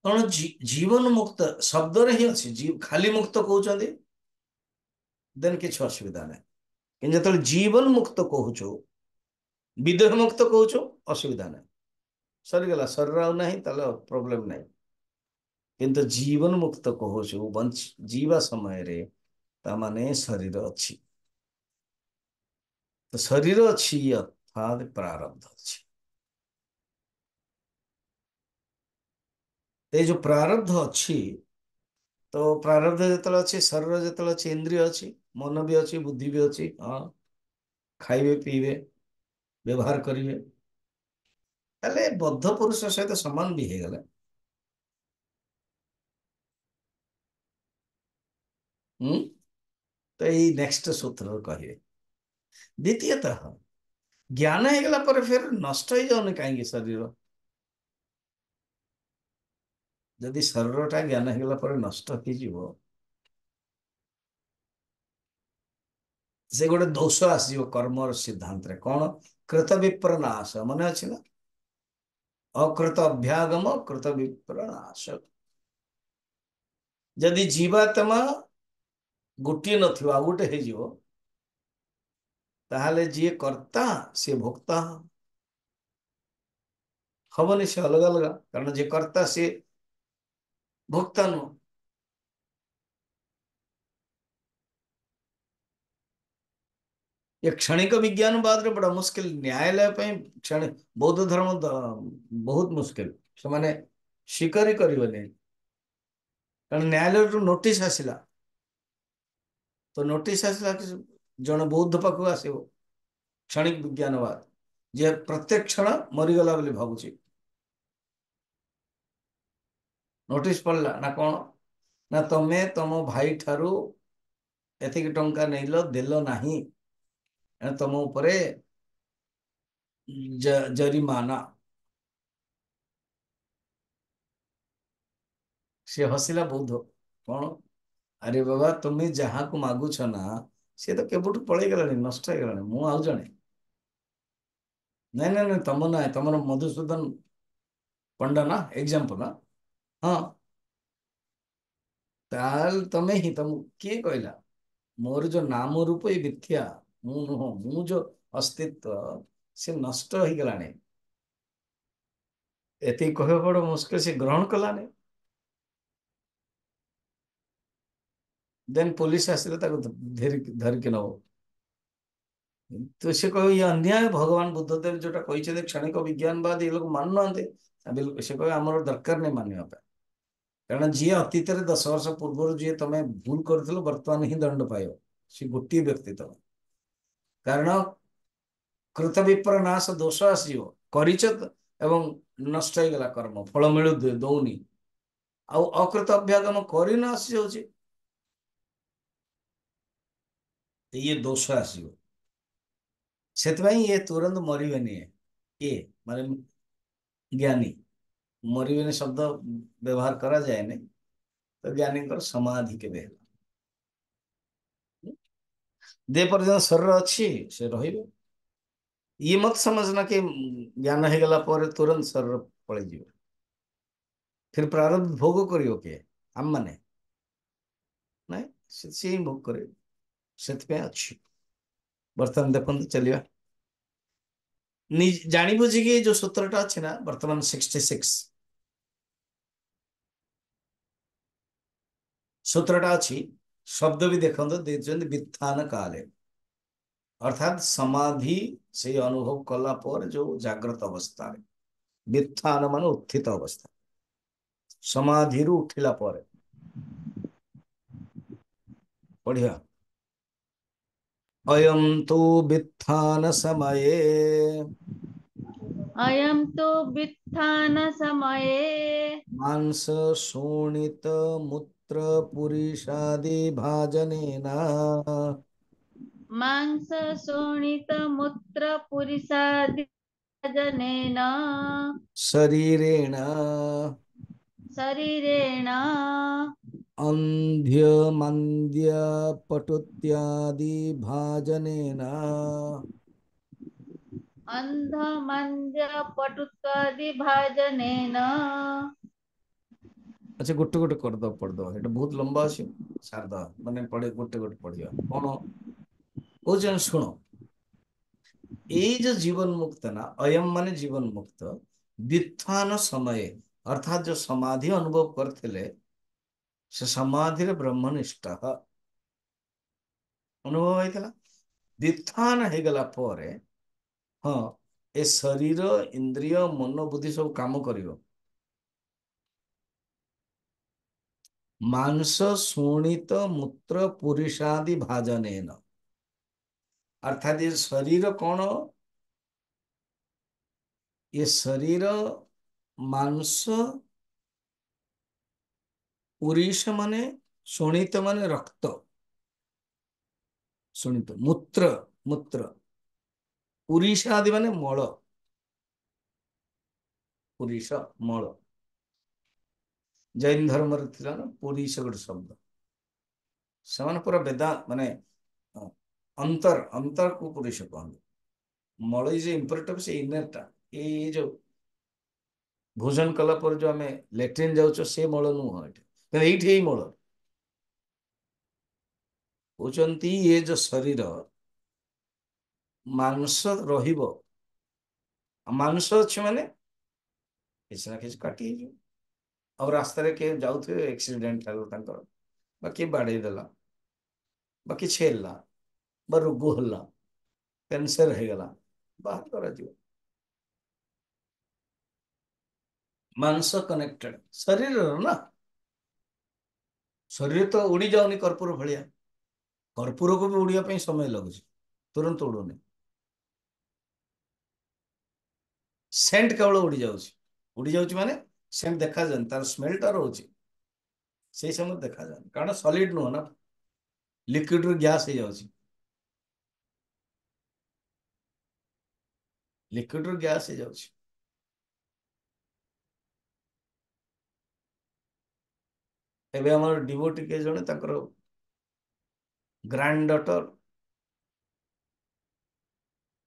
କଣ ଜୀବନ ମୁକ୍ତ ଶବ୍ଦରେ ହିଁ ଅଛି, ଖାଲି ମୁକ୍ତ କହୁଛନ୍ତି ଦେନ୍ କିଛି ଅସୁବିଧା ନାହିଁ। କିନ୍ତୁ ଯେତେବେଳେ ଜୀବନ ମୁକ୍ତ କହୁଛୁ, ବିଦେହ ମୁକ୍ତ କହୁଛୁ, ଅସୁବିଧା ନାହିଁ। ସରିଗଲା, ଶରୀର ଆଉ ନାହିଁ, ତାହେଲେ ପ୍ରୋବ୍ଲେମ ନାହିଁ। କିନ୍ତୁ ଜୀବନ ମୁକ୍ତ କହୁଛୁ, ଯିବା ସମୟରେ ତାମାନେ ଶରୀର ଅଛି। ତ ଶରୀର ଅଛି ଅର୍ଥାତ୍ ପ୍ରାରବ୍ଧ ଅଛି। ଏଇ ଯୋଉ ପ୍ରାରବ୍ଧ ଅଛି, ତ ପ୍ରାରବ୍ଧ ଯେତେବେଳେ ଅଛି, ଶରୀର ଯେତେବେଳେ ଅଛି, ଇନ୍ଦ୍ରିୟ ଅଛି, ମନ ବି ଅଛି, ବୁଦ୍ଧି ବି ଅଛି। ହଁ, ଖାଇବେ, ପିଇବେ, ବ୍ୟବହାର କରିବେ, ତାହେଲେ ବଦ୍ଧ ପୁରୁଷ ସହିତ ସମାନ ବି ହେଇଗଲା। ହୁଁ। ତ ଏଇ ନେକ୍ସଟ ସୂତ୍ରରେ କହିବେ। ଦ୍ୱିତୀୟତଃ, ଜ୍ଞାନ ହେଇଗଲା ପରେ ଫେର ନଷ୍ଟ ହେଇଯାଉନି କାହିଁକି ଶରୀର? ଯଦି ଶରୀରଟା ଜ୍ଞାନ ହେଇଗଲା ପରେ ନଷ୍ଟ ହେଇଯିବ, ସେ ଗୋଟେ ଦୋଷ ଆସିଯିବ କର୍ମର ସିଦ୍ଧାନ୍ତରେ। କଣ? କୃତ ବିପ୍ରନାଶ, ମନେ ଅଛି ନା? ଅକୃତ ଅଭ୍ୟାଗମ କୃତ ବିପ୍ରନାଶ। ଯଦି ଜୀବାତ୍ମା ଗୋଟିଏ ନଥିବ, ଆଉ ଗୋଟେ ହେଇଯିବ, ତାହେଲେ ଯିଏ କର୍ତ୍ତା ସିଏ ଭୋକ୍ତା ହବନି, ସେ ଅଲଗା ଅଲଗା। କାରଣ ଯିଏ କର୍ତ୍ତା ସିଏ ଭୋକ୍ତା ନୁହଁ। ये क्षणिक विज्ञानवाद रे बड़ा मुश्किल, न्यायालय ପାଇଁ क्षण बौद्ध धर्म बहुत मुश्किल, ସେମାନେ ସ୍ୱୀକାର ହିଁ କରିବେନି। କାରଣ ନ୍ୟାୟାଳୟରୁ ନୋଟିସ ଆସିଲା, ତ ନୋଟିସ ଆସିଲା କି ଜଣେ ବୌଦ୍ଧ ପାଖକୁ ଆସିବ, କ୍ଷଣିକ ବିଜ୍ଞାନବାଦ, ଯେ ପ୍ରତ୍ୟେକ କ୍ଷଣ ମରିଗଲା ବୋଲି ଭାବୁଛି। ନୋଟିସ ପଡିଲା ନା କଣ? ନା ତମେ ତମ ଭାଇ ଠାରୁ ଏତିକି ଟଙ୍କା ନେଇଲ, ଦେଲ ନାହିଁ, ତମ ଉପରେ ଜରିମାନା। ସେ ହସିଲା ବୌଦ୍ଧ। କଣ? ଆରେ ବାବା, ତୁମେ ଯାହାକୁ ମାଗୁଛ ନା, ସିଏ ତ କେବେଠୁ ପଳେଇଗଲାଣି, ନଷ୍ଟ ହେଇଗଲାଣି, ମୁଁ ଆଉ ଜଣେ। ନାଇଁ ନାଇଁ ନାଇଁ, ତମ ନାଇଁ, ତମର ମଧୁସୂଦନ ପଣ୍ଡା ନା, ଏକ୍ସାମ୍ପଲ ନା? ହଁ, ତାହେଲେ ତମେ ହିଁ, ତମକୁ କିଏ କହିଲା? ମୋର ଯୋଉ ନାମ ରୂପ ଏଇ ମିଥ୍ୟା, ମୁଁ ନୁହଁ। ମୁଁ ଯୋଉ ଅସ୍ତିତ୍ଵ, ସେ ନଷ୍ଟ ହେଇଗଲାଣି। ଏତିକି କହିବା ବଡ ମୁସ୍କିଲ, ସେ ଗ୍ରହଣ କଲାନି। ଦେନ୍ ପୋଲିସ ଆସିଲେ ତାକୁ ଧରିକି ନବ। ତ ସେ କହିବ ଇଏ ଅନ୍ୟାୟ। ଭଗବାନ ବୁଦ୍ଧଦେବ ଯୋଉଟା କହିଛନ୍ତି କ୍ଷଣିକ ବିଜ୍ଞାନବାଦ, ଏ ଲୋକ ମାନୁନାହାନ୍ତି। ସେ କହିବେ ଆମର ଦରକାର ନାହିଁ ମାନିବା ପାଇଁ। କାରଣ ଯିଏ ଅତୀତରେ 10 ବର୍ଷ ପୂର୍ବରୁ ଯିଏ ତମେ ଭୁଲ କରିଥିଲ, ବର୍ତ୍ତମାନ ହିଁ ଦଣ୍ଡ ପାଇବ। ସେ ଗୋଟିଏ ବ୍ୟକ୍ତି ତମେ। କାରଣ କୃତ ବିପ୍ରନାଶ ଦୋଷ ଆସିଯିବ, କରିଛ ଏବଂ ନଷ୍ଟ ହେଇଗଲା କର୍ମ, ଫଳ ଦଉନି। ଆଉ ଅକୃତ ଅଭ୍ୟାଗମ କରିନ ଆସିଯାଉଛି, ଇଏ ଦୋଷ ଆସିବ। ସେଥିପାଇଁ ଇଏ ତୁରନ୍ତ ମରିବେନି। କିଏ? ମାନେ ଜ୍ଞାନୀ। ମରିବେନି ଶବ୍ଦ ବ୍ୟବହାର କରାଯାଏନି, ତ ଜ୍ଞାନୀଙ୍କର ସମାଧି କେବେ ହେଲା? ଯେ ପର୍ଯ୍ୟନ୍ତ ଶରୀର ଅଛି, ସେ ରହିବେ। ଇଏ ମତ ସମझना कि ଜ୍ଞାନ ହେଇଗଲା ପରେ ତୁରନ୍ତ ଶରୀର ପଳେଇଯିବ। ଫିର ପ୍ରାରବ୍ଧ ଭୋଗ କରିବ କିଏ? ଆମମାନେ ନାଇଁ, ସିଏ ହିଁ ଭୋଗ କରିବେ। ସେଥିପାଇଁ ଅଛି। ବର୍ତ୍ତମାନ ଦେଖନ୍ତୁ, ଚାଲିବା ଜାଣି ବୁଝିକି ଯୋଉ ସୂତ୍ରଟା ଅଛି ନା, ବର୍ତ୍ତମାନ 66 ସୂତ୍ରଟା ଅଛି। ଶବ୍ଦ ବି ଦେଖନ୍ତୁ, ଦେଇଛନ୍ତି ବିଥାନ କାଳେ, ଅର୍ଥାତ୍ ସମାଧି ସେଇ ଅନୁଭବ କଲା ପରେ ଯୋଉ ଜାଗ୍ରତ ଅବସ୍ଥାରେ, ବିଥାନ ମାନେ ଉତ୍ଥିତ ଅବସ୍ଥା, ସମାଧିରୁ ଉଠିଲା ପରେ। ପଢିବା। ଅୟଂ ତୁ ବିଥାନ ସମୟେ अयं तु वित्थान समये मांस शोणित मूत्र पुरीषादि भाजनेन मांस शोणित मूत्र पुरिसादि जनेन शरीरेण शरीरेण अन्ध्य मन्द्य पटुत्यादि भाजनेन। अंधमंद्य पटुत्वादि भाजनेन। अच्छा गोटे गोटे करदो पढ़दो एटा बहुत लंबा अछि शारदा माने पढ़े गोटे गोटे पढ़िया कौन कौन शुण এই जो जीवन मुक्त ना अयम माने जीवन मुक्त व्युत्थान समय अर्थात जो समाधि अनुभव करथिले से समाधि रे ब्रह्मनिष्ठ अनुभव होइतला व्युत्थान हे गला परे हाँ ए शरीर इंद्रिय मन बुद्धि सब काम करियो मांस शोणित मूत्र पुरीषादि भाजनेन अर्थात ये शरीर कौन ये शरीर मांस पुरीष माने शोणित माने रक्त शोणित मूत्र मूत्र पुरीषादि माने मल पुरीष मल जैन धर्म रे थिला ना पुरीष गोटे शब्द ସେମାନେ ପୁରା ବେଦା ମାନେ अंतर अंतर को पुरीष कहते मल इज इंपोर्टेंट से इनरटा ये जो भोजन कला पर जो आमे लेट्रिन जाउछो से मल नुह एठी एही मल कହୁଛନ୍ତି ये जो शरीर मांस रहिबो मांस ଅଛି ମାନେ କିଛି ନା କିଛି କାଟି ହେଇଯିବ ଆଉ ରାସ୍ତାରେ କିଏ ଯାଉଥିବେ ଆକ୍ସିଡେଣ୍ଟ ହେଲା ତାଙ୍କର ବା କିଏ ବାଡେଇ ଦେଲା ବା କିଛି ହେଲା ବା ରୋଗ ହେଲା କ୍ୟାନ୍ସର ହେଇଗଲା ବାହାର କରାଯିବ ମାଂସ କନେକ୍ଟେଡ ଶରୀରର ନା ଶରୀର ତ ଉଡି ଯାଉନି କର୍ପୂର ଭଳିଆ କର୍ପୂରକୁ ବି ଉଡିବା ପାଇଁ ସମୟ ଲାଗୁଛି ତୁରନ୍ତ ଉଡୁନି ସେଣ୍ଟ କେବଳ ଉଡି ଯାଉଛି ମାନେ ସେଣ୍ଟ ଦେଖାଯାଉନି ତାର ସ୍ମେଲଟା ରହୁଛି ସେଇ ସମୟରେ ଦେଖାଯାଉନି କାରଣ ସଲିଡ ନୁହଁ ନା ଲିକ୍विଡ ରୁ ଗ୍ୟାସ ହେଇଯାଉଛି ଲିକ୍विଡ ରୁ ଗ୍ୟାସ ହେଇଯାଉଛି ଏବେ ଆମର ଡିଭୋଟି କିଏ ଜଣେ ତାଙ୍କର ଗ୍ରାଣ୍ଡ ଡଟର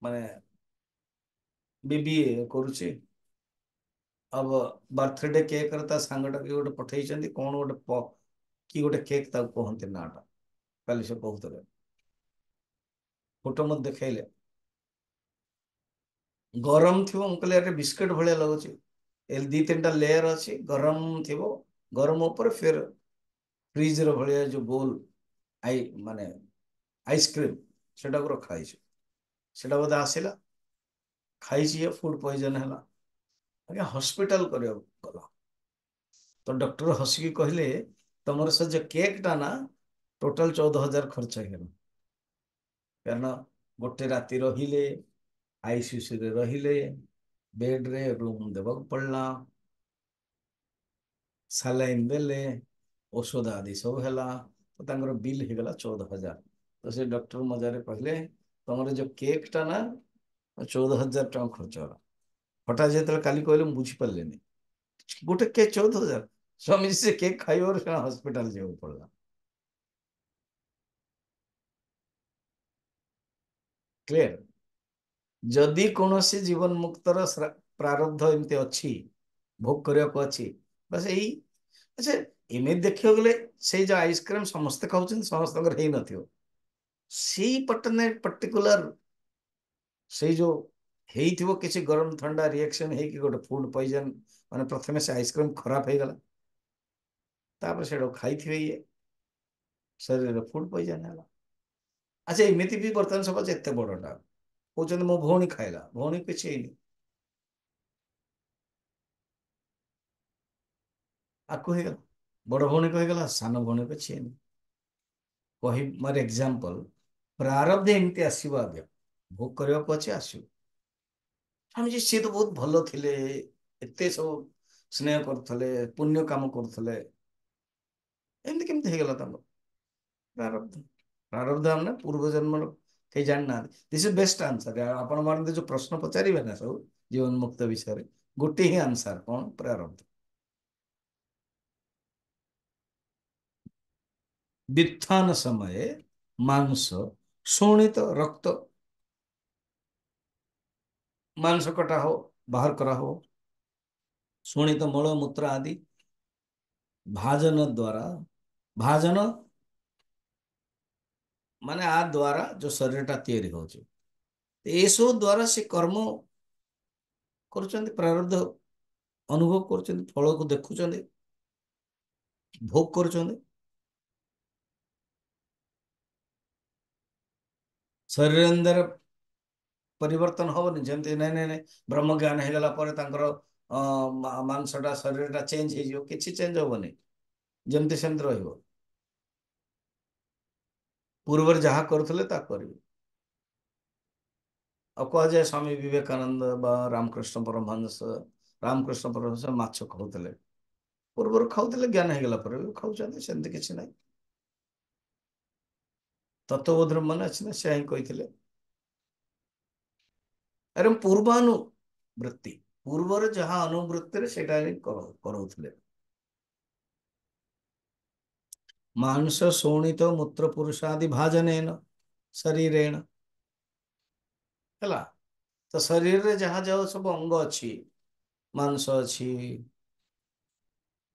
ମାନେ ବିବିଏ କରୁଛି अब बर्थडे केक ता सांगटा कि गोटे पठेइछन्ती कोन गोटे कि गोटे केक ताକୁ कहନ୍ତି नाटा काली से कहउतले फोटो मत देखेइले गरम थिबो हम कहले अरे बिस्किट भलिया लागुची एल दी तीनटा लेयर अछि गरम थिबो गरम ऊपर फिर फ्रीज रो भलिया जो गोल आई माने आइसक्रीम सेटा को रखा आइछ सेटा बोधे आसिला खाइछि ये फूड पॉइजन हला आगे हॉस्पिटल करियो गला तो डॉक्टर हसिकी कहले तमर से जो केक टा ना टोटल 14,000 खर्च ହେଇଗଲା କାରଣ ଗୋଟେ ରାତି ରହିଲେ आईसीयू रे रहिले बेड रे रूम देବାକୁ पड़ला सालाइन देले औषध आदि सब हैला तो तांकर बिल ହେଇଗଲା 14,000 तो से डॉक्टर मजारे कहले तमर जो केक टा ना 14,000 टଙ୍କା खर्च होला हठात जेतले काली कहले मु बुझी पारलेनी गोटे केक 14,000 स्वामी से केक खाइबार से हॉस्पिटल जेबो पड़ला क्लियर जदि कौनसी जीवन मुक्तर प्रारब्ध एमती अच्छी भोग करने को अच्छी बस यही अच्छा एमती देखियो गले से जो आइसक्रीम समस्ते खाउछन समस्त हे नथियो सी पटने पर्टिकुलर से जो हेइथिबो किसी गरम ठंडा रिएक्शन हे कि गोटे फूड पॉइजन माने प्रथमे से आइसक्रीम खराब हे गला तापर सेडो खाइथिबे ये शरीर रे फूड पॉइजन हैला अच्छा एमती भी बर्तमान सब एते बड़टा कहउछन मो भौणी खाइला भौणी किछि हेनी आकु हेगला बड़ भौणी को हेगला सान भौणी किछि हेनी कहि मार एग्जांपल प्रारब्ध एमती आसीबो आगे भोग करबा को अछि आसीबो ଆମେ ଯେ ସିଏ ତ ବହୁତ ଭଲ ଥିଲେ, ଏତେ ସବୁ ସ୍ନେହ କରୁଥିଲେ, ପୁଣ୍ୟ କାମ କରୁଥିଲେ, ଏମିତି କେମିତି ହେଇଗଲା ତାଙ୍କର? ପ୍ରାରବ୍ଧ। ପ୍ରାରବ୍ଧ ମାନେ ପୂର୍ବ ଜନ୍ମର କେହି ଜାଣିନାହାନ୍ତି। This is best answer. ଆପଣ ମାନେ ଯୋଉ ପ୍ରଶ୍ନ ପଚାରିବେ ନା ସବୁ ଜୀବନ ମୁକ୍ତ ବିଷୟରେ, ଗୋଟେ ହିଁ ଆନ୍ସର, କଣ? ପ୍ରାରବ୍ଧ। व्युत्थान समये मांस शोणित रक्त, मांस कटा हो, बाहर करा हो, शोणित मल मूत्र आदि भाजन द्वारा, भाजन माने आ द्वारा जो शरीर टा तैयारी होची, एसो द्वारा से कर्म କରୁଛନ୍ତି, ପ୍ରାରବ୍ଧ ଅନୁଭବ କରୁଛନ୍ତି, ଫଳକୁ ଦେଖୁଛନ୍ତି, ଭୋଗ କରୁଛନ୍ତି। ଶରୀର અંદર ପରିବର୍ତ୍ତନ ହବନି, ଯେମିତି ନାଇଁ ନାଇଁ ନାଇଁ ବ୍ରହ୍ମ ଜ୍ଞାନ ହେଇଗଲା ପରେ ତାଙ୍କର ମାଂସଟା ଶରୀରଟା ଚେଞ୍ଜ ହେଇଯିବ, କିଛି ଚେଞ୍ଜ ହବନି, ଯେମିତି ସେମିତି ରହିବ। ପୂର୍ବରେ ଯାହା କରୁଥିଲେ ତାହା କରିବେ। ଆଉ କୁହାଯାଏ ସ୍ୱାମୀ ବିବେକାନନ୍ଦ ବା ରାମକୃଷ୍ଣ ପରମହଂସ, ରାମକୃଷ୍ଣ ପରମହଂସ ମାଛ ଖାଉଥିଲେ, ପୂର୍ବରୁ ଖାଉଥିଲେ, ଜ୍ଞାନ ହେଇଗଲା ପରେ ବି ଖାଉଛନ୍ତି, ସେମିତି କିଛି ନାହିଁ। ତତ୍ତ୍ୱବୋଧର ମନେ ଅଛି ନା, ସେ ହିଁ କହିଥିଲେ। ଆରେ ପୂର୍ବାନୁବୃତ୍ତି, ପୂର୍ବରେ ଯାହା ଅନୁବୃତ୍ତିରେ ସେଇଟା ହିଁ କରଉଥିଲେ। ମାଂସ ଶୋଣିତ ମୂତ୍ର ପୁରୁଷାଦି ଭାଜନେନ ଶରୀରେଣ, ହେଲା। ତ ଶରୀରରେ ଯାହା ଯାହା ସବୁ ଅଙ୍ଗ ଅଛି, ମାଂସ ଅଛି,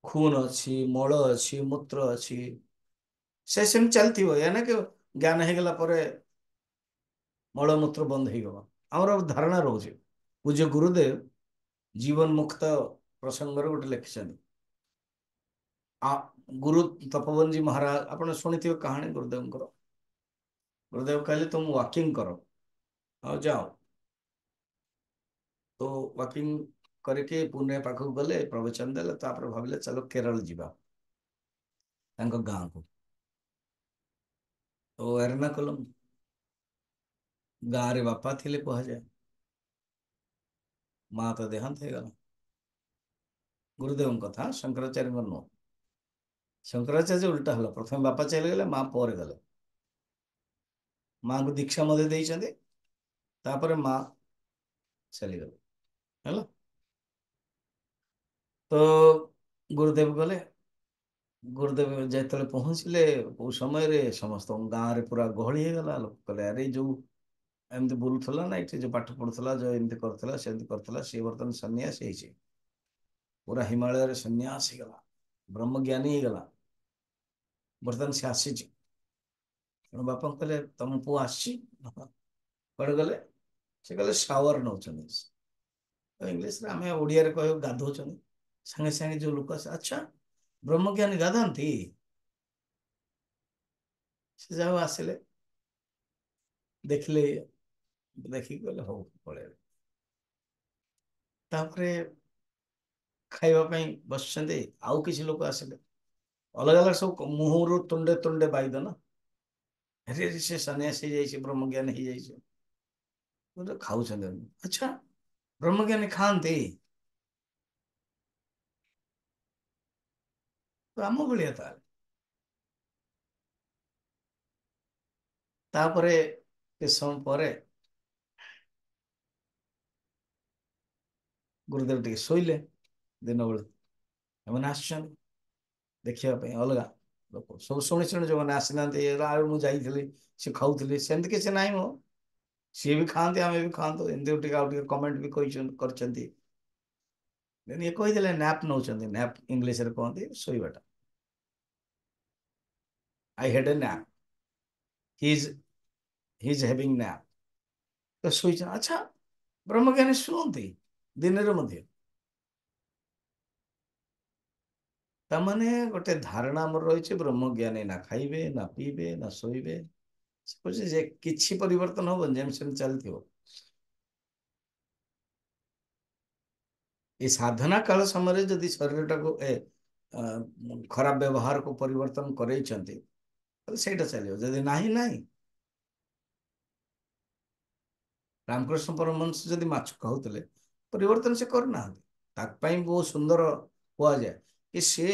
खून ଅଛି, ମଳ ଅଛି, ମୂତ୍ର ଅଛି, ସେ ସେମିତି ଚାଲିଥିବ। ଏ ନା କି ଜ୍ଞାନ ହେଇଗଲା ପରେ ମଳମୂତ୍ର ବନ୍ଦ ହେଇଗଲା। ଆମର ଧାରଣା ରହୁଛି। ପୂଜ୍ୟ ଗୁରୁଦେବ ଜୀବନ ମୁକ୍ତ ପ୍ରସଙ୍ଗରେ ଗୋଟେ ଲେଖିଛନ୍ତି। ଆ ଗୁରୁ ତପୋବନଜୀ ମହାରାଜ, ଆପଣ ଶୁଣିଥିବେ କାହାଣୀ ଗୁରୁଦେବଙ୍କର। ଗୁରୁଦେବ କହିଲେ ତୁମ ୱାକିଂ କର, ଆଉ ଯାଅ। ତ ୱାକିଂ କରିକି ପୁନେ ପାଖକୁ ଗଲେ, ପ୍ରବଚନ ଦେଲେ, ତାପରେ ଭାବିଲେ ଚାଲ କେରଳ ଯିବା, ତାଙ୍କ ଗାଁକୁ। ତ ଏର୍ଣ୍ଣାକୁଲମ ଗାଁରେ ବାପା ଥିଲେ କୁହାଯାଏ, ମା ତ ଦେହାନ୍ତ ହେଇଗଲା। ଗୁରୁଦେବଙ୍କ କଥା, ଶଙ୍କରାଚାର୍ଯ୍ୟଙ୍କ ନୁହଁ। ଶଙ୍କରାଚାର୍ଯ୍ୟ ଉଲ୍ଟା ହେଲା, ପ୍ରଥମେ ବାପା ଚାଲିଗଲେ, ମା ପରେ ଗଲେ। ମାଙ୍କୁ ଦୀକ୍ଷା ମଧ୍ୟ ଦେଇଛନ୍ତି, ତାପରେ ମା ଚାଲିଗଲେ, ହେଲା। ତ ଗୁରୁଦେବ ଗଲେ। ଗୁରୁଦେବ ଯେତେବେଳେ ପହଞ୍ଚିଲେ, କୋଉ ସମୟରେ ସମସ୍ତଙ୍କ ଗାଁରେ ପୁରା ଗହଳି ହେଇଗଲା। ଲୋକ କହିଲେ ଆରେ ଯୋଉ ଏମିତି ବୁଲୁଥିଲା ନା, ଏଠି ଯୋଉ ପାଠ ପଢୁଥିଲା, ଯୋଉ ଏମିତି କରୁଥିଲା, ସେମିତି କରୁଥିଲା, ସିଏ ବର୍ତ୍ତମାନ ସନ୍ନ୍ୟାସ ହେଇଛି, ପୁରା ହିମାଳୟରେ ସନ୍ନ୍ୟାସ ହେଇଗଲା, ବ୍ରହ୍ମଜ୍ଞାନୀ ହେଇଗଲା, ବର୍ତ୍ତମାନ ସେ ଆସିଛି। ତେଣୁ ବାପାଙ୍କୁ କହିଲେ ତମ ପୁଅ ଆସିଛି? କୁଆଡେ ଗଲେ? ସେ କହିଲେ ସାୱାର ନଉଛନ୍ତି। ଇଂଲିଶରେ, ଆମେ ଓଡ଼ିଆରେ କହିବୁ ଗାଧଉଛନ୍ତି। ସାଙ୍ଗେ ସାଙ୍ଗେ ଯୋଉ ଲୋକ ଆସେ, ଆଚ୍ଛା ବ୍ରହ୍ମଜ୍ଞାନୀ ଗାଧାନ୍ତି? ସେ ଯାଉ ଆସିଲେ, ଦେଖିଲେ, ଦେଖିକି କହିଲେ ହଉ ପଳେଇବେ। ତାପରେ ଖାଇବା ପାଇଁ ବସିଛନ୍ତି, ଆଉ କିଛି ଲୋକ ଆସିଲେ, ଅଲଗା ଅଲଗା ସବୁ ମୁହଁରୁ ତୁଣ୍ଡେ ତୁଣ୍ଡେ ବାଇଦ ନା, ଆରେ ସେ ସନ୍ନ୍ୟାସ ହେଇଯାଇଛି, ବ୍ରହ୍ମଜ୍ଞାନୀ ହେଇଯାଇଛି, ଖାଉଛନ୍ତି। ଆଚ୍ଛା ବ୍ରହ୍ମଜ୍ଞାନୀ ଖାଆନ୍ତି? ତ ଆମ ଭଳିଆ ତାହେଲେ। ତାପରେ କିଛି ସମୟ ପରେ ଗୁରୁଦେବ ଟିକେ ଶୋଇଲେ। ଦିନ ବେଳୁ ଏମାନେ ଆସିଛନ୍ତି ଦେଖିବା ପାଇଁ, ଅଲଗା ଲୋକ ସବୁ ଶୁଣି ଶୁଣି, ଯୋଉମାନେ ଆସିନାହାନ୍ତି, ଆଉ ମୁଁ ଯାଇଥିଲି, ସେ ଖାଉଥିଲି, ସେମିତି କିଛି ନାହିଁ। ମୁଁ ସିଏ ବି ଖାଆନ୍ତି, ଆମେ ବି ଖାଆନ୍ତୁ, ଏମିତି ଟିକେ ଆଉ ଟିକେ କମେଣ୍ଟ ବି କରିଛନ୍ତି। ଇଏ କହିଥିଲେ ନ୍ୟାପ୍ ନଉଛନ୍ତି, ନ୍ୟାପ୍ ଇଂଲିଶରେ କୁହନ୍ତି ଶୋଇବାଟା। I had a nap, he is having nap. ତ ଶୋଇଛ? ଆଚ୍ଛା ବ୍ରହ୍ମଜ୍ଞାନୀ ଶୁଅନ୍ତି ଦିନରେ ମଧ୍ୟ? ତାମାନେ ଗୋଟେ ଧାରଣା ଆମର ରହିଛି, ବ୍ରହ୍ମଜ୍ଞାନୀ ନା ଖାଇବେ, ନା ପିଇବେ, ନା ଶୋଇବେ। ସେ କହୁଛି ଯେ କିଛି ପରିବର୍ତ୍ତନ ହବନି, ଯେମିତି ସେମିତି ଚାଲିଥିବ। এই ସାଧନା କାଳ ସମୟରେ ଯଦି ଶରୀରଟାକୁ ଖରାପ ବ୍ୟବହାରକୁ ପରିବର୍ତ୍ତନ କରେଇଛନ୍ତି, ତାହେଲେ ସେଇଟା ଚାଲିବ, ଯଦି ନାହିଁ ନାହିଁ। ରାମକୃଷ୍ଣ ପରମହଂସ ଯଦି ମାଛ ଖାଉଥିଲେ, ପରିବର୍ତ୍ତନ ସେ କରିନାହାନ୍ତି। ତାଙ୍କ ପାଇଁ ବହୁତ ସୁନ୍ଦର କୁହାଯାଏ କି ସେ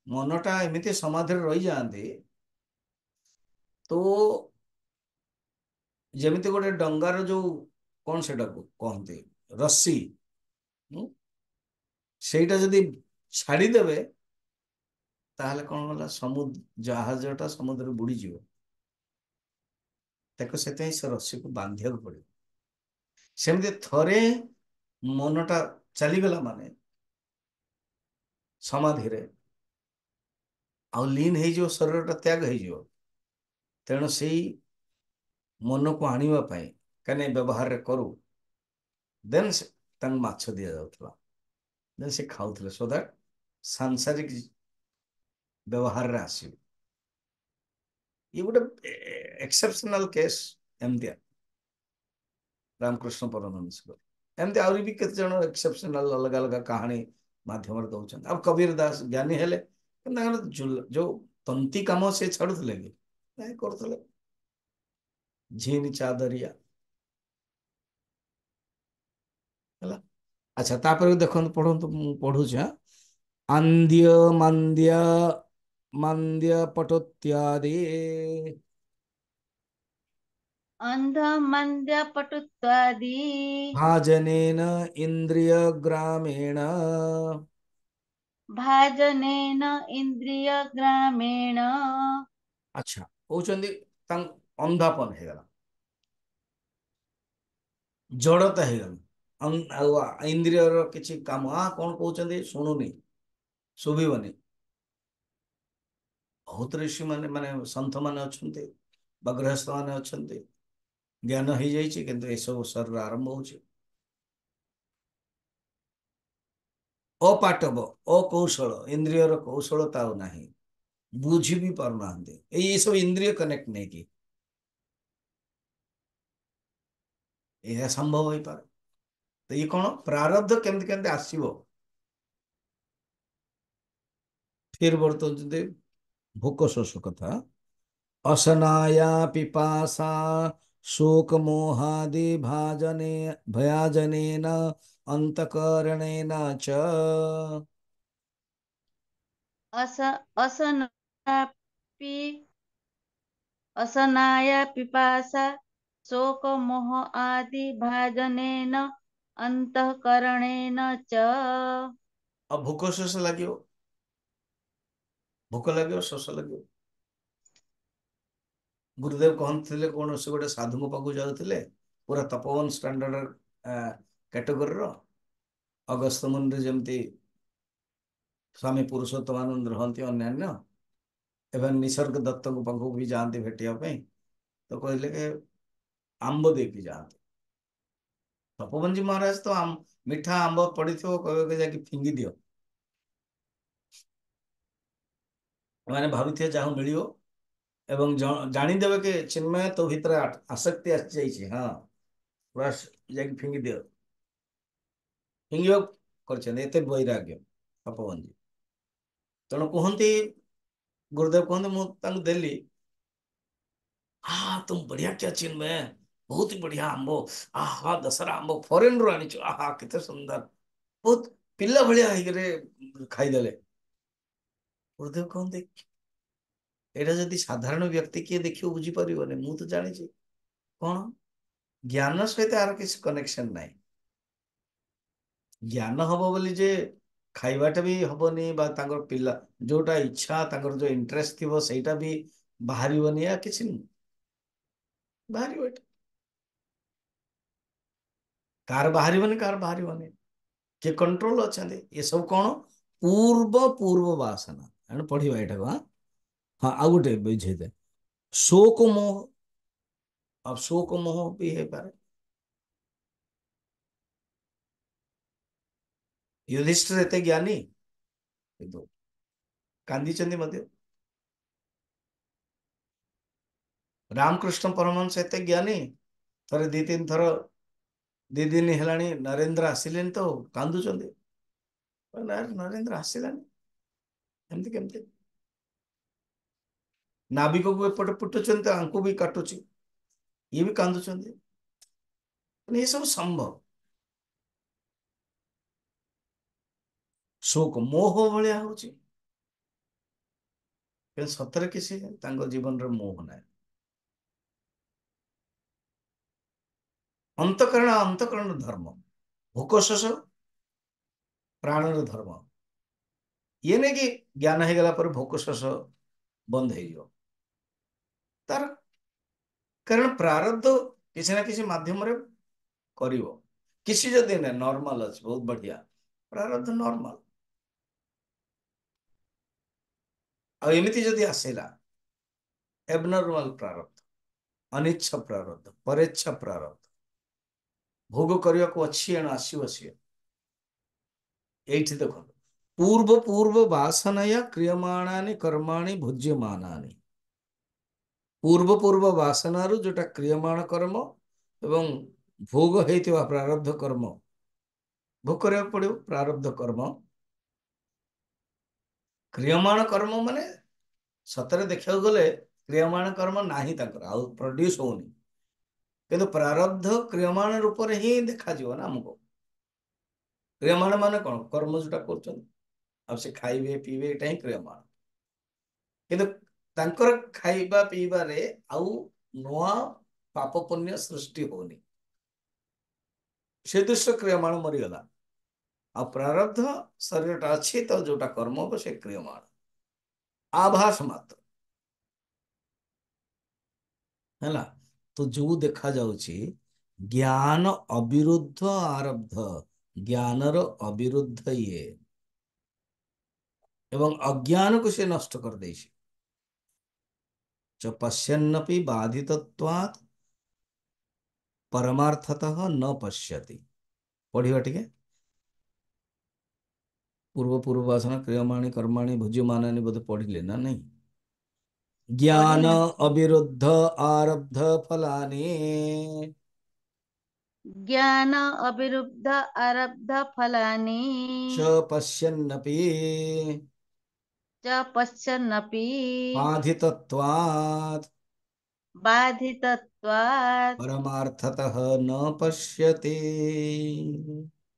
ମନଟା ଏମିତି ସମାଧିରେ ରହିଯାଆନ୍ତି, ତ ଯେମିତି ଗୋଟେ ଡଙ୍ଗାର ଯୋଉ କଣ ସେଟାକୁ କହନ୍ତି, ରସି, ଉଁ, ସେଇଟା ଯଦି ଛାଡିଦେବେ ତାହେଲେ କଣ ଗଲା, ଜାହାଜଟା ସମୁଦ୍ରରେ ବୁଡିଯିବ। ତାକୁ ସେଥିପାଇଁ ସେ ରସିକୁ ବାନ୍ଧିବାକୁ ପଡିବ। ସେମିତି ଥରେ ମନଟା ଚାଲିଗଲା ମାନେ ସମାଧିରେ, ଆଉ ଲିନ ହେଇଯିବ, ଶରୀରଟା ତ୍ୟାଗ ହେଇଯିବ। ତେଣୁ ସେଇ ମନକୁ ଆଣିବା ପାଇଁ କାହିଁକି ବ୍ୟବହାରରେ କରୁ, ଦେନ୍ ତାଙ୍କୁ ମାଛ ଦିଆଯାଉଥିଲା, ଦେନ୍ ସେ ଖାଉଥିଲେ, ସୋ ଦ୍ୟାଟ୍ ସାଂସାରିକ ବ୍ୟବହାରରେ ଆସିବ। ଇଏ ଗୋଟେ ଏକ୍ସେପସନାଲ କେସ୍ ଏମିତିଆ ରାମକୃଷ୍ଣ ପରମହଂସ। ଏମିତି ଆହୁରି ବି କେତେ ଜଣ ଏକ୍ସେପସନାଲ ଅଲଗା ଅଲଗା କାହାଣୀ ମାଧ୍ୟମରେ ଦଉଛନ୍ତି। ଆଉ କବୀର ଦାସ ଜ୍ଞାନୀ ହେଲେ, କିନ୍ତୁ ତାଙ୍କର ଯୋଉ ତନ୍ତି କାମ ସେ ଛାଡୁଥିଲେ କି ନାଇଁ, କରୁଥିଲେ। ଝିନି ଚାଦରିଆ ହେଲା। ଆଚ୍ଛା, ତାପରେ ଦେଖନ୍ତୁ, ପଢନ୍ତୁ, ମୁଁ ପଢୁଛି। ଆନ୍ଦ୍ୟ ମାନ୍ଦ୍ୟ ମାନ୍ଦ୍ୟ ପଟୁତ୍ୟାଦି अन्धमन्द्यपटुत्वादि भाजनेन इन्द्रियग्रामेण। भाजनेन इन्द्रियग्रामेण ଆଚ୍ଛା, କହୁଛନ୍ତି ତାଙ୍କ ଅନ୍ଧାପନ ହେଇଗଲା, ଜଡତା ହେଇଗଲା, ଆଉ ଇନ୍ଦ୍ରିୟର କିଛି କାମ, କଣ କହୁଛନ୍ତି ଶୁଣୁନି, ଶୁଭିବନି। ବହୁତ ଋଷି ମାନେ ସନ୍ଥ ମାନେ ଅଛନ୍ତି ବା ଗୃହସ୍ଥ ମାନେ ଅଛନ୍ତି, ଜ୍ଞାନ ହେଇଯାଇଛି କିନ୍ତୁ ଏସବୁ ଶରୀର ଆରମ୍ଭ ହଉଛି। ଅପାଟବ, ଅକୌଶଳ, ଇନ୍ଦ୍ରିୟର କୌଶଳତା ଆଉ ନାହିଁ, ବୁଝି ବି ପାରୁନାହାନ୍ତି ଏଇ ସବୁ ଇନ୍ଦ୍ରିୟ କନେକ୍ଟ ନେଇକି। ଏହା ସମ୍ଭବ ହେଇପାରେ। ତ ଇଏ କଣ, ପ୍ରାରବ୍ଧ କେମିତି କେମିତି ଆସିବ। ଫେର ବର୍ତ୍ତମାନ ଭୋକ ଶୋଷ କଥା, असनाया पिपासा शोक मोहादि भाजने भयाजनेन अंतकरणेन च। अस असनापि असनाय पिपासा शोकमोह आदि भाजनेन अंतःकरणेन च। अब ଭୋକ ଶୋଷ ଲାଗିବ, ଭୋକ ଲାଗିବ, ଶୋଷ ଲାଗିବ। ଗୁରୁଦେବ କହୁଥିଲେ କୌଣସି ଗୋଟେ ସାଧୁଙ୍କ ପାଖକୁ ଯାଉଥିଲେ, ପୁରା ତପୋବନ ଷ୍ଟାଣ୍ଡାର୍ଡ କ୍ୟାଟେଗୋରୀର, ଅଗସ୍ତ୍ୟ ମୁନିରେ ଯେମିତି ସ୍ୱାମୀ ପୁରୁଷୋତ୍ତମାନନ୍ଦ ରହନ୍ତି, ଅନ୍ୟାନ୍ୟ ଏବଂ ନିସର୍ଗ ଦତ୍ତଙ୍କ ପାଖକୁ ବି ଯାଆନ୍ତି ଭେଟିବା ପାଇଁ। ତ କହିଲେ କି ଆମ୍ବ ଦେଇକି ଯାଆନ୍ତି। ତପୋବନଜୀ ମହାରାଜ ତ ମିଠା ଆମ୍ବ ପଡିଥିବ, କହିବେ କି ଯାଇକି ଫିଙ୍ଗି ଦିଅ, ଏମାନେ ଭାବିଥିବେ ଯାହା ମିଳିବ, ଏବଂ ଜାଣିଦେବେ କି ଚିନ୍ମୟ ତୋ ଭିତରେ ଆସକ୍ତି ଆସିଯାଇଛି, ହଁ, ବାସ୍ ଯାଇକି ଫିଙ୍ଗି ଦିଅ। ଫିଙ୍ଗିବାକୁ କରିଛନ୍ତି, ଏତେ ବୈରାଗ୍ୟ ତପୋବନଜୀ। ତେଣୁ କୁହନ୍ତି, ଗୁରୁଦେବ କୁହନ୍ତି, ମୁଁ ତାଙ୍କୁ ଦେଲି, तुम बढ़िया क्या चिन्मय, बहुत ही बढ़िया आंबो, आहा दशहरा आंबो फॉरेन ରୁ ଆଣିଛୁ, ଆହା କେତେ ସୁନ୍ଦର, ବହୁତ ପିଲା ଭଳିଆ ହେଇକିରେ ଖାଇଦେଲେ। ଗୁରୁଦେବ କହନ୍ତି, ଏଇଟା ଯଦି ସାଧାରଣ ବ୍ୟକ୍ତି କିଏ ଦେଖିବ ବୁଝିପାରିବନି, ମୁଁ ତ ଜାଣିଛି। କଣ, ଜ୍ଞାନ ସହିତ ଆର କିଛି କନେକ୍ସନ ନାହିଁ। ଜ୍ଞାନ ହବ ବୋଲି ଯେ ଖାଇବାଟା ବି ହବନି, ବା ତାଙ୍କର ପିଲା ଯୋଉଟା ଇଚ୍ଛା, ତାଙ୍କର ଯୋଉ ଇଣ୍ଟରେଷ୍ଟ ଥିବ ସେଇଟା ବି ବାହାରିବନି, ୟା କିଛି ନୁହଁ, ବାହାରିବ ଏଇଟା। କାହାର ବାହାରିବନି, କାହାର ବାହାରିବନି, କିଏ କଣ୍ଟ୍ରୋଲ ଅଛନ୍ତି। ଏସବୁ କଣ, ପୂର୍ବ ପୂର୍ବ ବାସନା। ଏଣୁ ପଢିବା ଏଇଟାକୁ। ହଁ, ଆଉ ଗୋଟେ ବୁଝେଇଦେ, ଶୋକ ମୋହ। ଆଉ ଶୋକ ମୋହ ବି ହେଇପାରେ। ଯୁଧିଷ୍ଠିର ଏତେ ଜ୍ଞାନୀ କିନ୍ତୁ କାନ୍ଦିଛନ୍ତି ମଧ୍ୟ। ରାମକୃଷ୍ଣ ପରମହଂସ ଏତେ ଜ୍ଞାନୀ, ଥରେ ଦି ତିନି ଥର, 2 ଦିନ ହେଲାଣି ନରେନ୍ଦ୍ର ଆସିଲେନି ତ କାନ୍ଦୁଛନ୍ତି। ନରେନ୍ଦ୍ର ଆସିଲାନି, ଏମିତି କେମିତି। ନାବିକକୁ ଏପଟେ ପିଟୁଛନ୍ତି, ଆଙ୍କୁ ବି କାଟୁଛି, ଇଏ ବି କାନ୍ଦୁଛନ୍ତି। ମାନେ ଏ ସବୁ ସମ୍ଭବ। ଶୋକ ମୋହ ଭଳିଆ ହଉଛି, କିନ୍ତୁ ସତରେ କିଛି ତାଙ୍କ ଜୀବନରେ ମୋହ ନାହିଁ। ଅନ୍ତକରଣ ଧର୍ମ, ଭୋକ ଶୋଷ ପ୍ରାଣର ଧର୍ମ। ଇଏ ନାଇଁ କି ଜ୍ଞାନ ହେଇଗଲା ପରେ ଭୋକ ଶୋଷ ବନ୍ଦ ହେଇଯିବ। ତାର କାରଣ ପ୍ରାରବ୍ଧ କିଛି ନା କିଛି ମାଧ୍ୟମରେ କରିବ। କିଛି ଯଦି ନାହିଁ ନର୍ମାଲ ଅଛି, ବହୁତ ବଢିଆ, ପ୍ରାରବ୍ଧ ନର୍ମାଲ। ଆଉ ଏମିତି ଯଦି ଆସିଲା ଏବନର୍ମାଲ ପ୍ରାରବ୍ଧ, ଅନିଚ୍ଛା ପ୍ରାରବ୍ଧ, ପରେଚ୍ଛା ପ୍ରାରବ୍ଧ, ଭୋଗ କରିବାକୁ ଅଛି ଏଣୁ ଆସିବ ସିଏ। ଏଇଠି ଦେଖନ୍ତୁ, ପୂର୍ବ ପୂର୍ବ ବାସନୟା କ୍ରିୟମାଣାନି କର୍ମାଣି ଭୁଜ୍ୟମାନାନି। ପୂର୍ବ ପୂର୍ବ ବାସନାରୁ ଯୋଉଟା କ୍ରିୟମାଣ କର୍ମ ଏବଂ ଭୋଗ ହେଇଥିବା ପ୍ରାରବ୍ଧ କର୍ମ, ଭୋଗ କରିବାକୁ ପଡିବ ପ୍ରାରବ୍ଧ କର୍ମ। କ୍ରିୟମାଣ କର୍ମ ମାନେ ସତରେ ଦେଖିବାକୁ ଗଲେ କ୍ରିୟମାଣ କର୍ମ ନାହିଁ ତାଙ୍କର, ଆଉ ପ୍ରଡ୍ୟୁସ ହଉନି, କିନ୍ତୁ ପ୍ରାରବ୍ଧ କ୍ରିୟମାଣ ରୂପରେ ହିଁ ଦେଖାଯିବ ନା ଆମକୁ। କ୍ରିୟମାଣ ମାନେ କଣ? କର୍ମ ଯୋଉଟା କରୁଛନ୍ତି, ଆଉ ସେ ଖାଇବେ ପିଇବେ, ଏଇଟା ହିଁ କ୍ରିୟମାଣ। କିନ୍ତୁ ତାଙ୍କର ଖାଇବା ପିଇବାରେ ଆଉ ନୂଆ ପାପ ପୁଣ୍ୟ ସୃଷ୍ଟି ହଉନି, ସେ ଦୃଶ୍ୟ କ୍ରିୟମାଣ ମରିଗଲା। ଆଉ ପ୍ରାରବ୍ଧ ଶରୀରଟା ଅଛି ତ, ଯୋଉଟା କର୍ମ ହବ ସେ କ୍ରିୟମାଣ, ଆଭାସ ମାତ୍ର ହେଲା। ତ ଯୋଉ ଦେଖା ଯାଉଛି ଜ୍ଞାନ ଅବିରୁଦ୍ଧ ଆରବ୍ଧ, ଜ୍ଞାନର ଅବିରୁଦ୍ଧ ଇଏ, ଏବଂ ଅଜ୍ଞାନକୁ ସେ ନଷ୍ଟ କରିଦେଇଛି। च पश्यन्नपि बाधितत्वात् परमार्थतः न पश्यति। पढ़िବା टिके, पूर्व पूर्व वासना क्रियमाणी कर्माणि भुज्यमानानि बोध पढ़िले ना नहीं? ज्ञान पढ़िन अविरुद्ध आरब्ध फलानि ज्ञान अविरुद्ध आरब्ध फलानि च पश्यन्नपि च पश्यन्नपि बाधितत्वात् बाधितत्वात् परमार्थतः न पश्यति।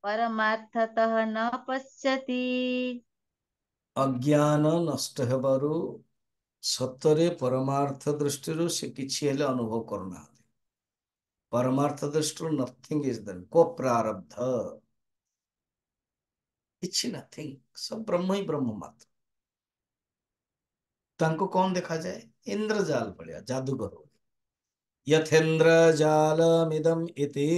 परमार्थतः न पश्यति। अज्ञान नष्ट हेबारु सत्तरे परमार्थ दृष्टिରୁ ସେ କିଛି ହେଲେ ଅନୁଭବ କରୁନାହାନ୍ତି। परमार्थ दृष्टिରୁ नथिंग इज देयर, को प्रारब्ध କିଛି नथिंग, सब ब्रह्म ही ब्रह्म मात्र। ତାଙ୍କୁ କଣ ଦେଖାଯାଏ? ଇନ୍ଦ୍ରଜାଲ ଭଳିଆ, जादूगर ଭଳିଆ। यथेन्द्र जालमिदम् इति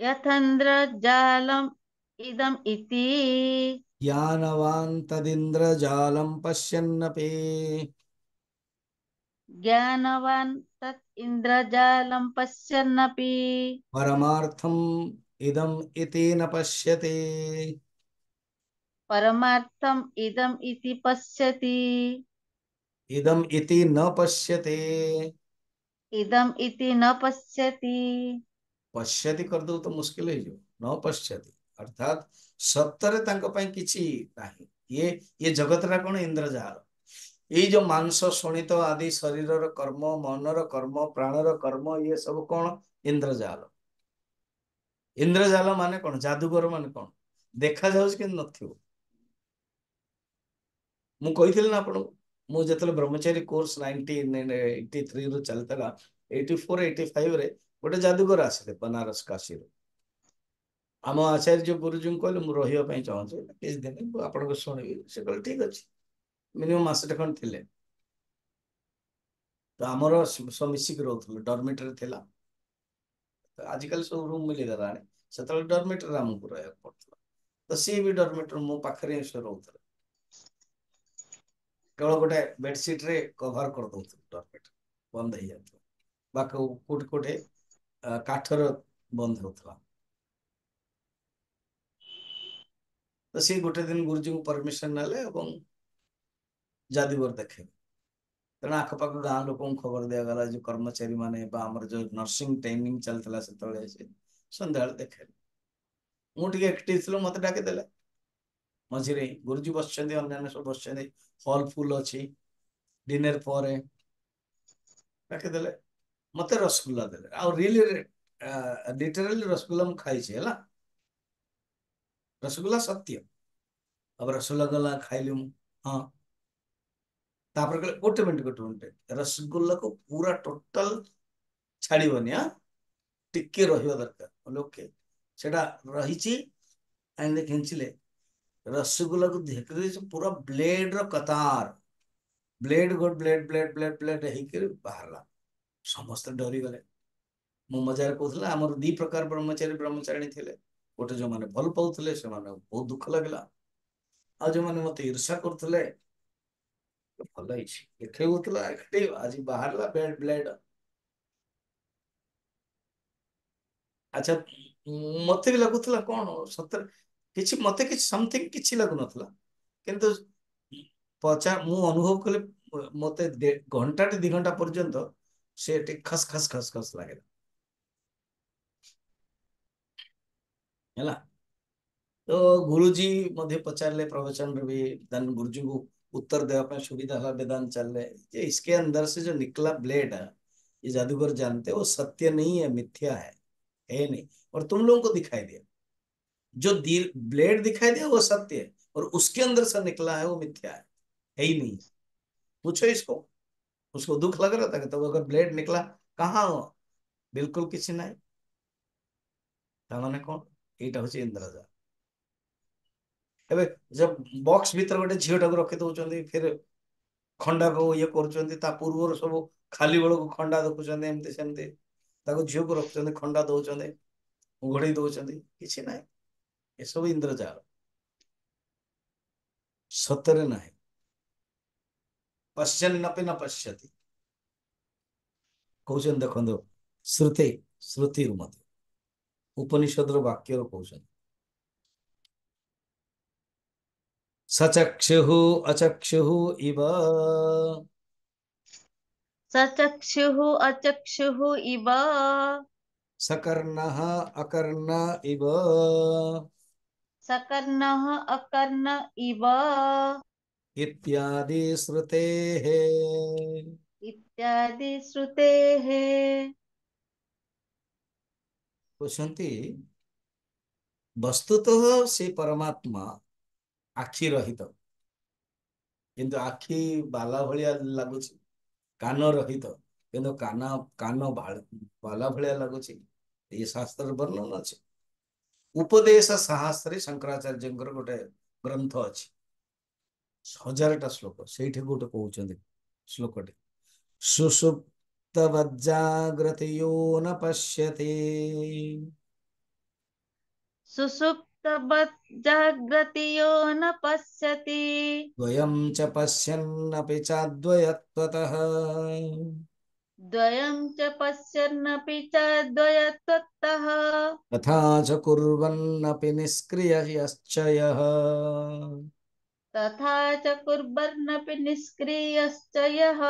यथन्द्र जालम् इदम् इति ज्ञानवान् तदिन्द्रजालं पश्यन्नपि ज्ञानवान् तत् इन्द्रजालं पश्यन्नपि परमार्थम् इदम् इति न पश्यति। परमार्थम् इदम् इति पश्यति। इदम् इति न पश्यति। इदम् इति न पश्यति। पश्यति करदो तो मुश्किल है, जो न पश्यति अर्थात सत्तरे तांको ପାଇଁ କିଛି ନାହିଁ। ये जगतरा कौन? इंद्रजाल। ये जो मांस शोणित आदि शरीरर कर्म, मनर कर्म, प्राणर कर्म, ये सब कौन? इंद्रजाल। इंद्रजाल माने कौन? जादूगर माने कौन? देखा जाउछ कि नथियो। ମୁଁ କହିଥିଲି ନା ଆପଣଙ୍କୁ, ମୁଁ ଯେତେବେଳେ ବ୍ରହ୍ମଚାରୀ କୋର୍ସ 1983 ରୁ ଚାଲିଥିଲା, 84 85 ରେ ଗୋଟେ जादूगर ଆସିଲେ बनारस काशी ରୁ। ଆମ ଆଚାର୍ଯ୍ୟ ଗୁରୁଜୀଙ୍କୁ କହିଲେ ମୁଁ ରହିବା ପାଇଁ ଚାହୁଁଛି କିଛି ଦିନ, ମୁଁ ଆପଣଙ୍କୁ ଶୁଣିବି। ସେ କହିଲେ ଠିକ ଅଛି। ମିନିମମ୍ ମାସଟେ ଖଣ୍ଡେ ଥିଲେ। ତ ଆମର ସବୁ ମିଶିକି ରହୁଥିଲୁ, ଡର୍ମିଟରୀ ଥିଲା। ଆଜିକାଲି ସବୁ ରୁମ୍ ମିଳିଗଲାଣି, ସେତେବେଳେ ଡର୍ମିଟରୀ ଆମକୁ ରହିବାକୁ ପଡୁଥିଲା। ତ ସିଏ ବି ଡର୍ମିଟରୀ ମୋ ପାଖରେ ହିଁ ସେ ରହୁଥିଲେ। କେବଳ ଗୋଟେ ବେଡସିଟ୍ ରେ କଭର କରିଦଉଥିଲୁ, ଡର୍ମିଟରୀ ବନ୍ଦ ହେଇଯାଉଥିଲା। ବାକି କୋଉଠି କୋଉଠି କାଠର ବନ୍ଦ ହଉଥିଲା। ତ ସିଏ ଗୋଟେ ଦିନ ଗୁରୁଜୀଙ୍କୁ ପରମିଶନ ନେଲେ ଏବଂ जादूगर ଦେଖେ। ତେଣୁ ଆଖପାଖ ଗାଁ ଲୋକଙ୍କୁ ଖବର ଦିଆଗଲା, ଯୋଉ କର୍ମଚାରୀ ମାନେ ବା ଆମର ଯୋଉ ନର୍ସିଂ ଟ୍ରେନିଂ ଚାଲିଥିଲା ସେତେବେଳେ, ସେ ସନ୍ଧ୍ୟାବେଳେ ଦେଖେ। ମୁଁ ଟିକେ ଏକ୍ଟିଭ ଥିଲି, ମତେ ଡାକିଦେଲେ ମଝିରେ। ଗୁରୁଜୀ ବସିଛନ୍ତି, ଅନ୍ୟାନ୍ୟ ସବୁ ବସିଛନ୍ତି, ହଲ୍ ଫୁଲ ଅଛି। ଡିନର ପରେ ଡାକିଦେଲେ, ମତେ ରସଗୋଲା ଦେଲେ, ଆଉ ରିଏଲି ଲିଟରାଲି ରସଗୋଲା ମୁଁ ଖାଇଛି ହେଲା, ରସଗୋଲା ସତ୍ୟ। अब रसगोला खाइली ମୁଁ, ହଁ। ତାପରେ କହିଲେ ଗୋଟେ ମିନିଟ ରସଗୋଲା କୁ ପୁରା ଟୋଟାଲ ଛାଡିବନି, ହଁ ଟିକେ ରହିବା ଦରକାର। କହିଲେ ଓକେ, ସେଟା ରହିଛି। ଆଣିଲେ ଖେଞ୍ଚିଲେ, ରସଗୋଲାକୁ ଦେଖି ପୁରା ବ୍ଲେଡ ର କତାର, ବ୍ଲେଡ ଗୋଟ ବ୍ଲେଡ ବ୍ଲେଡ ବ୍ଲେଡ ବ୍ଲେଡ ହେଇକି ବାହାରିଲା। ସମସ୍ତେ ଡରିଗଲେ। ମୁଁ ମଜାରେ କହୁଥିଲା ଆମର ଦି ପ୍ରକାର ବ୍ରହ୍ମଚାରିଣୀ ଥିଲେ। ଗୋଟେ ଯୋଉମାନେ ଭଲ ପାଉଥିଲେ ସେମାନେ ବହୁତ ଦୁଃଖ ଲାଗିଲା, ଆଉ ଯୋଉମାନେ ମତେ ଈର୍ଷା କରୁଥିଲେ ଭଲ ହେଇଛି ଦେଖେଇବୁଥିଲା ଏଠି ଆଜି ବାହାରିଲା ବ୍ଲେଡ ବ୍ଲେଡ। ଆଚ୍ଛା, ମତେ ବି ଲାଗୁଥିଲା କଣ ସତରେ କିଛି, ମତେ କିଛି ସମଥିଙ୍ଗ କିଛି ଲାଗୁନଥିଲା, କିନ୍ତୁ ମୁଁ ଅନୁଭବ କଲି ମତେ ଘଣ୍ଟାଟେ 2 ଘଣ୍ଟା ପର୍ଯ୍ୟନ୍ତ ସେ ଟିକେ ଖସ ଖସ ଖସ ଖସ ଲାଗିଲା ହେଲା। ତ ଗୁରୁଜୀ ମଧ୍ୟ पचारे प्रवचन में भी, धन गुरुजी को उत्तर देवा ପାଇଁ सुविधा ହେଲା। वेदांत चाल रहे कि इसके अंदर से जो निकला ब्लेड है, ये जादूगर जानते हैं वो सत्य नहीं है, मिथ्या है नहीं। और तुम लोगों को दिखाई दिया, जो ब्लेड दिखाई दिया वो सत्य है, और उसके अंदर से निकला है वो मिथ्या है ही नहीं। पूछो इसको, उसको दुख लग रहा था कि तो अगर ब्लेड निकला कहाँ हो, बिल्कुल किसी नहीं। तामाने कौन, एटा हूँ इंद्रजाल। ଏବେ जब बॉक्स भीतर गोटे झीटाକୁ रखी दौरान, फिर खंडा को ये कर, पूर्व सब खाली बेल को खंडा देखुं एमती सेमती, झील को रखुच्च खंडा दौरान, घोड़े दौरान कि ना, ये सब इंद्रजाल, सतरे ना। पश्यन्नपि न पश्यति कहते देखो, श्रुति श्रुति उपनिषद वाक्य कहते सचक्षु अचक्षु इव सचक्षुः अचक्षुः इव सकर्ण अकर्ण इव सकर्णः अकर्ण इव इत्यादि श्रुतेः। इत्यादि श्रुतेः। कहते वस्तुतः से परमात्मा आखि रहित, किंतु आखि बाला भलिया लगुच, कान रहित किंतु कान बाला भलिया लगुच। ये शास्त्र वर्णन अच्छे। उपदेश शास्त्री शंकराचार्य गोटे ग्रंथ अच्छी, 1000टा श्लोक, से गोटे कहते श्लोकटे सुषुप्तवज्जाग्रतयो न पश्यति सुषुप्तवत् जाग्रति यो न पश्यति द्वयं च पश्यन्नपि चाद्वयत्वतः द्वयं च पश्यन्नपि च द्वयत्वतः तथा च कुर्वन्नपि निष्क्रियश्च यः तथा च कुर्वन्नपि निष्क्रियश्च यः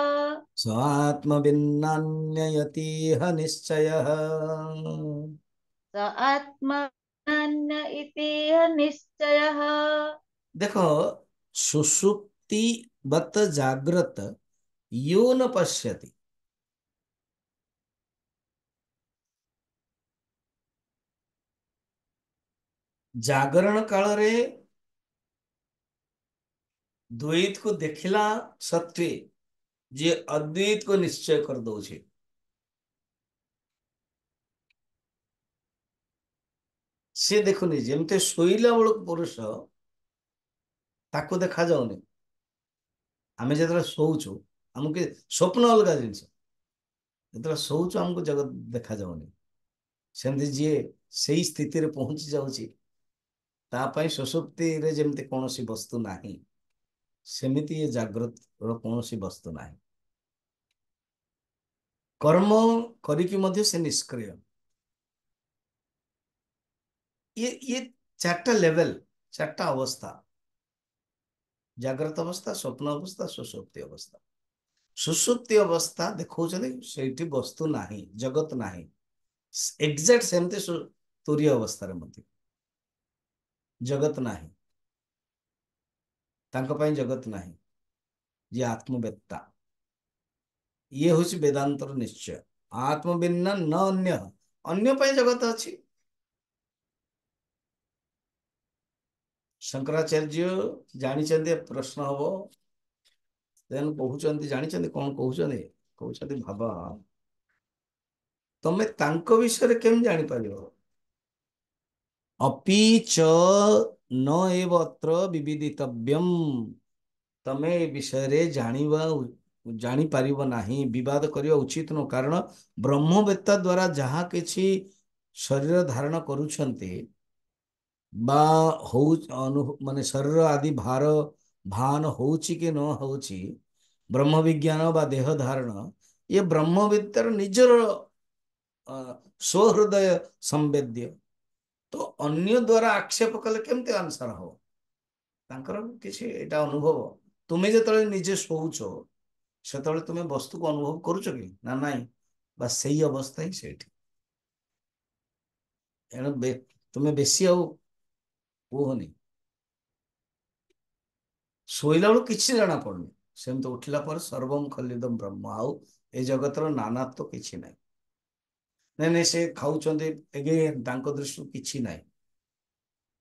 स्वात्मभिन्नान्ययतीह निश्चयः। स आत्मन्य इति निश्चयः। देखो, सुषुप्ति बत जाग्रत यो न पश्यति, जागरण काल रे द्वैत को देखिला सत्वे जे अद्वैत को निश्चय कर दौचे। सी देखुनि जमते शोला बेलू पुरुष ताको देखा जाऊनि, आम जो शोचु आमको स्वप्न अलग जिनस, जो शोचु आमको जगत देखा जाऊनि। सेमती जी से स्थिति रे पहुंची जाउची, तापाई सुषुप्ति रे जेमती कौन सी वस्तु नहीं, सेमिति ये जागृत रो कौन सी वस्तु नहीं। कर्म करिकी मध्य से निष्क्रिय। ये 4टा लेवल, 4टा अवस्था, जागृत अवस्था, स्वप्न अवस्था, सुषुप्ति अवस्था। सुषुप्ति अवस्था देखो से वस्तु नहीं, जगत नहीं, एग्जैक्ट सेमती तुरीय अवस्था मध्य जगत नहीं, तांको पाई जगत नहीं। जे आत्मवेत्ता, ये हूँ वेदांतर निश्चय। आत्म बिना न अन्य, अन्य ପାଇଁ ଜଗତ ଅଛି। ଶଙ୍କରାଚାର୍ଯ୍ୟ ଜାଣିଛନ୍ତି ଏ ପ୍ରଶ୍ନ ହବ, ତେଣୁ କହୁଛନ୍ତି, ଜାଣିଛନ୍ତି କଣ କହୁଛନ୍ତି? କହୁଛନ୍ତି ଭାବ, ତମେ ତାଙ୍କ ବିଷୟରେ କେମିତି ଜାଣିପାରିବ? अपि च न एव अत्र विविदितव्यम, ତମେ ଏ ବିଷୟରେ ଜାଣିପାରିବ ନାହିଁ, ବିବାଦ କରିବା ଉଚିତ ନୁହଁ। କାରଣ ବ୍ରହ୍ମବେତ୍ତା ଦ୍ୱାରା ଯାହା କିଛି ଶରୀର ଧାରଣ କରୁଛନ୍ତି ବା ହଉ ମାନେ ଶରୀର ଆଦି ଭାର ଭାନ ହଉଛି କି ନ ହଉଛି, ବ୍ରହ୍ମ ବିଜ୍ଞାନ ବା ଦେହ ଧାରଣ, ଇଏ ବ୍ରହ୍ମବିଦ୍ୟାର ନିଜର ସ୍ୱହୃଦୟ ସମ୍ବେଦ୍ୟ। ତ ଅନ୍ୟ ଦ୍ୱାରା ଆକ୍ଷେପ କଲେ କେମିତି ଆନ୍ସର ହବ? ତାଙ୍କର କିଛି ଏଇଟା ଅନୁଭବ। ତୁମେ ଯେତେବେଳେ ନିଜେ ଶୋଉଛ, ସେତେବେଳେ ତୁମେ ବସ୍ତୁକୁ ଅନୁଭବ କରୁଛ କି ନା ନାଇଁ? ବା ସେଇ ଅବସ୍ଥା ହିଁ ସେଇଠି। ଏଣୁ ତୁମେ ବେଶୀ ଆଉ କୁହନି। ଶୋଇଲା ବେଳକୁ କିଛି ଜଣା ପଡୁନି, ସେମିତି ଉଠିଲା ପରେ ସର୍ବମ୍ ଖଲିଦମ୍ ବ୍ରହ୍ମ, ଆଉ ଏ ଜଗତର ନାନାତ୍ଵ କିଛି ନାହିଁ। ନାଇଁ ନାଇଁ ସେ ଖାଉଛନ୍ତି, ତାଙ୍କ ଦୃଷ୍ଟିରୁ କିଛି ନାହିଁ।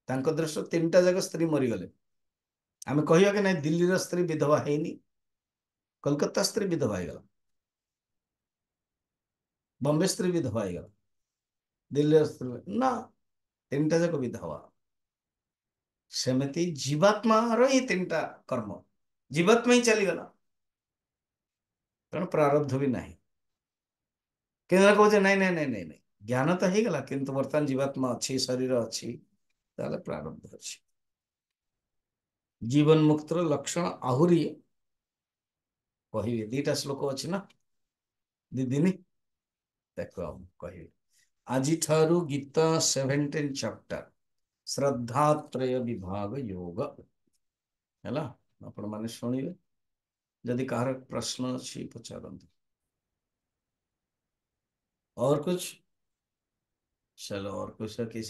ତାଙ୍କ ଦୃଷ୍ଟିରୁ ତିନିଟା ଯାକ ସ୍ତ୍ରୀ ମରିଗଲେ। ଆମେ କହିବା କି ନାଇଁ ଦିଲ୍ଲୀର ସ୍ତ୍ରୀ ବିଧବା ହେଇନି, କୋଲକାତା ସ୍ତ୍ରୀ ବିଧବା ହେଇଗଲା, ବମ୍ବେ ସ୍ତ୍ରୀ ବିଧବା ହେଇଗଲା, ଦିଲ୍ଲୀର ସ୍ତ୍ରୀ ନା, ତିନିଟା ଯାକ ବିଧବା। ସେମିତି ଜୀବାତ୍ମାର ହିଁ ତିନିଟା କର୍ମ, ଜୀବାତ୍ମା ହିଁ ଚାଲିଗଲା, ତେଣୁ ପ୍ରାରବ୍ଧ ବି ନାହିଁ। କିନ୍ତୁ କହୁଛେ ନାଇଁ ନାଇଁ ନାଇଁ ନାଇଁ ନାଇଁ, ଜ୍ଞାନ ତ ହେଇଗଲା କିନ୍ତୁ ବର୍ତ୍ତମାନ ଜୀବାତ୍ମା ଅଛି, ଶରୀର ଅଛି, ତାହେଲେ ପ୍ରାରବ୍ଧ ଅଛି। ଜୀବନ ମୁକ୍ତର ଲକ୍ଷଣ ଆହୁରି କହିବେ, ଦିଟା ଶ୍ଲୋକ ଅଛି ନା ଦି ଦିନି, ଦେଖ କହିବେ। ଆଜିଠାରୁ ଗୀତା 17 ଚାପ୍ଟର, ଶ୍ରଦ୍ଧାତ୍ରୟ ବିଭାଗ ଯୋଗ ହେଲା, ଆପଣ ମାନେ ଶୁଣିବେ, ଯଦି କାହାର ପ୍ରଶ୍ନ ଅଛି ପଚାରନ୍ତୁ। और कुछ? चलो और कुछ किसी